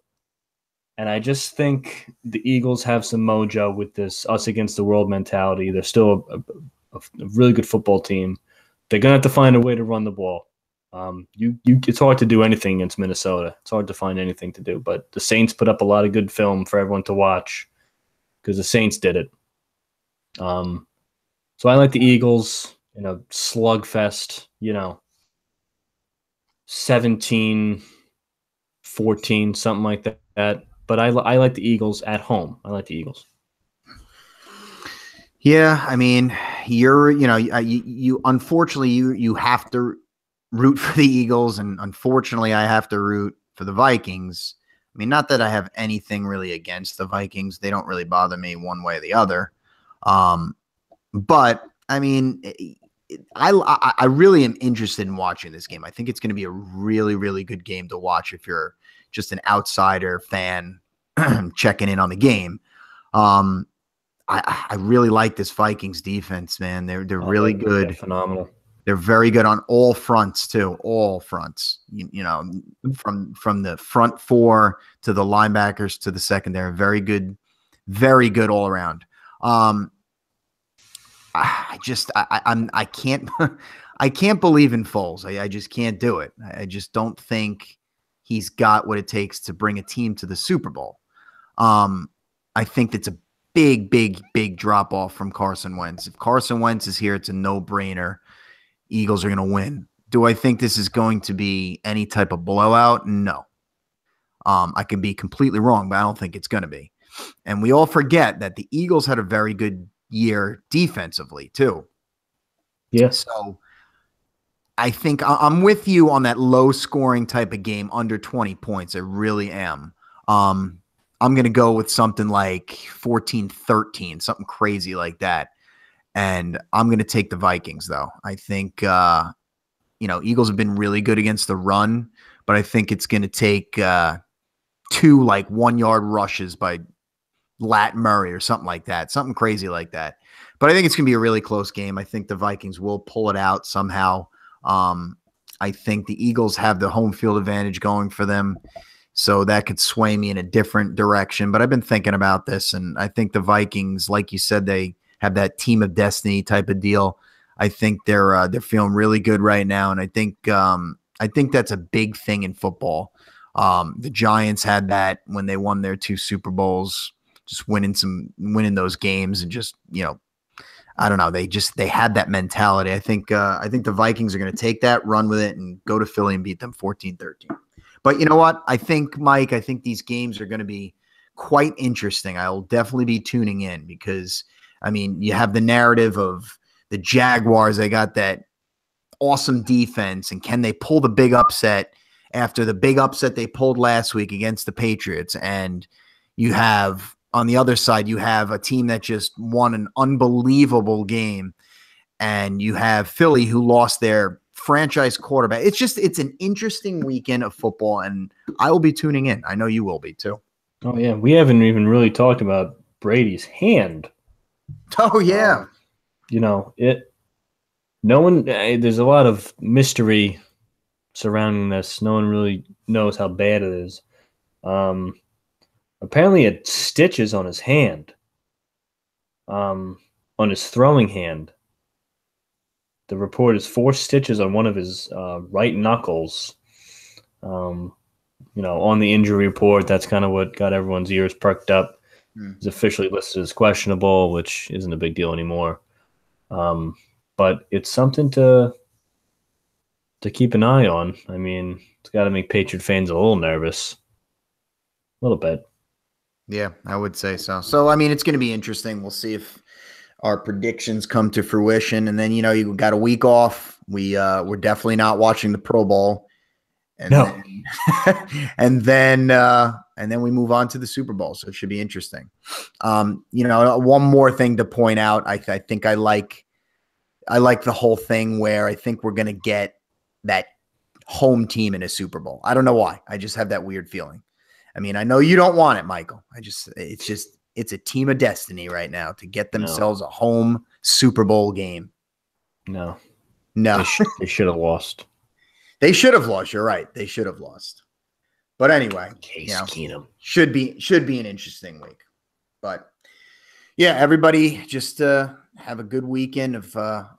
And I just think the Eagles have some mojo with this us against the world mentality. They're still a really good football team. They're going to have to find a way to run the ball. It's hard to do anything against Minnesota. It's hard to find anything to do. But the Saints put up a lot of good film for everyone to watch because the Saints did it. So I like the Eagles in a slugfest, 17-14, something like that. But I like the Eagles at home. I like the Eagles. Yeah, I mean, you unfortunately you have to root for the Eagles, and unfortunately I have to root for the Vikings. I mean, not that I have anything really against the Vikings. They don't really bother me one way or the other. But I mean, I really am interested in watching this game. I think it's going to be a really, really good game to watch if you're just an outsider fan checking in on the game. I really like this Vikings defense, man. They're really good. They're phenomenal. They're very good on all fronts too. All fronts. You know, from the front four to the linebackers to the secondary. Very good all around. I can't I can't believe in Foles. I just can't do it. I just don't think he's got what it takes to bring a team to the Super Bowl. I think that's a big drop off from Carson Wentz. If Carson Wentz is here, it's a no-brainer. Eagles are going to win. Do I think this is going to be any type of blowout? No. I can be completely wrong, but I don't think it's going to be. And we all forget that the Eagles had a very good year defensively too. Yes. So I think I'm with you on that low scoring type of game under 20 points. I really am. I'm going to go with something like 14-13, something crazy like that. And I'm going to take the Vikings though. I think, Eagles have been really good against the run, but I think it's going to take 2 like 1 yard rushes by Lat Murray or something like that, something crazy like that. But I think it's going to be a really close game. I think the Vikings will pull it out somehow. I think the Eagles have the home field advantage going for them, so that could sway me in a different direction. But I've been thinking about this, and I think the Vikings, like you said, they have that team of destiny type of deal. I think they're feeling really good right now, and I think that's a big thing in football. The Giants had that when they won their 2 Super Bowls, just winning those games, and just, I don't know, they had that mentality. I think the Vikings are going to take that, run with it, and go to Philly and beat them 14-13. But you know what? I think, Mike, these games are going to be quite interesting. I will definitely be tuning in because, you have the narrative of the Jaguars. They got that awesome defense, and can they pull the big upset after the big upset they pulled last week against the Patriots? And you have, on the other side, you have a team that just won an unbelievable game, and you have Philly, who lost their franchise quarterback. It's an interesting weekend of football, and I will be tuning in. I know you will be too. Oh yeah, we haven't even really talked about Brady's hand. Oh yeah. There's a lot of mystery surrounding this. No one really knows how bad it is. Apparently it had stitches on his hand, on his throwing hand. The report is 4 stitches on one of his right knuckles. On the injury report, that's kind of what got everyone's ears perked up. He's officially listed as questionable, which isn't a big deal anymore. But it's something to keep an eye on. It's got to make Patriot fans a little nervous. A little bit. Yeah, I would say so. So, it's going to be interesting. We'll see if our predictions come to fruition. And then, you got a week off. We're definitely not watching the Pro Bowl. And no. And then we move on to the Super Bowl. So it should be interesting. One more thing to point out. I think I like the whole thing where I think we're going to get that home team in a Super Bowl. I don't know why. I just have that weird feeling. I know you don't want it, Michael. It's a team of destiny right now to get themselves a home Super Bowl game. No. They should have lost. They should have lost. You're right. They should have lost. But anyway, Keenum. Should be an interesting week. But yeah, everybody just have a good weekend of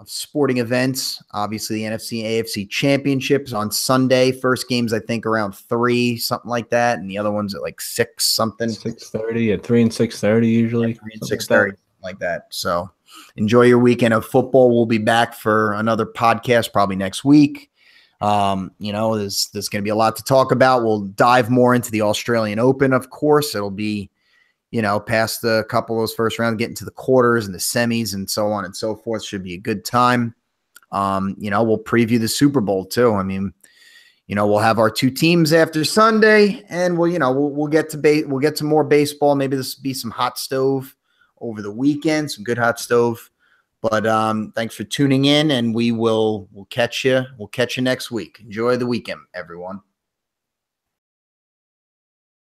sporting events. Obviously, the NFC and AFC Championships on Sunday. First game's, I think, around 3, something like that, and the other one's at like 6 something. 6:30 at 3 and 6:30 usually. 3 and 6:30, like that. So enjoy your weekend of football. We'll be back for another podcast probably next week. There's going to be a lot to talk about. We'll dive more into the Australian Open, of course. It'll be, past a couple of those first rounds, getting to the quarters and the semis and so on and so forth. Should be a good time. We'll preview the Super Bowl too. We'll have our 2 teams after Sunday, and we'll get to more baseball. Maybe this will be some hot stove over the weekend, some good hot stove. But thanks for tuning in, and we'll catch you. We'll catch you next week. Enjoy the weekend, everyone.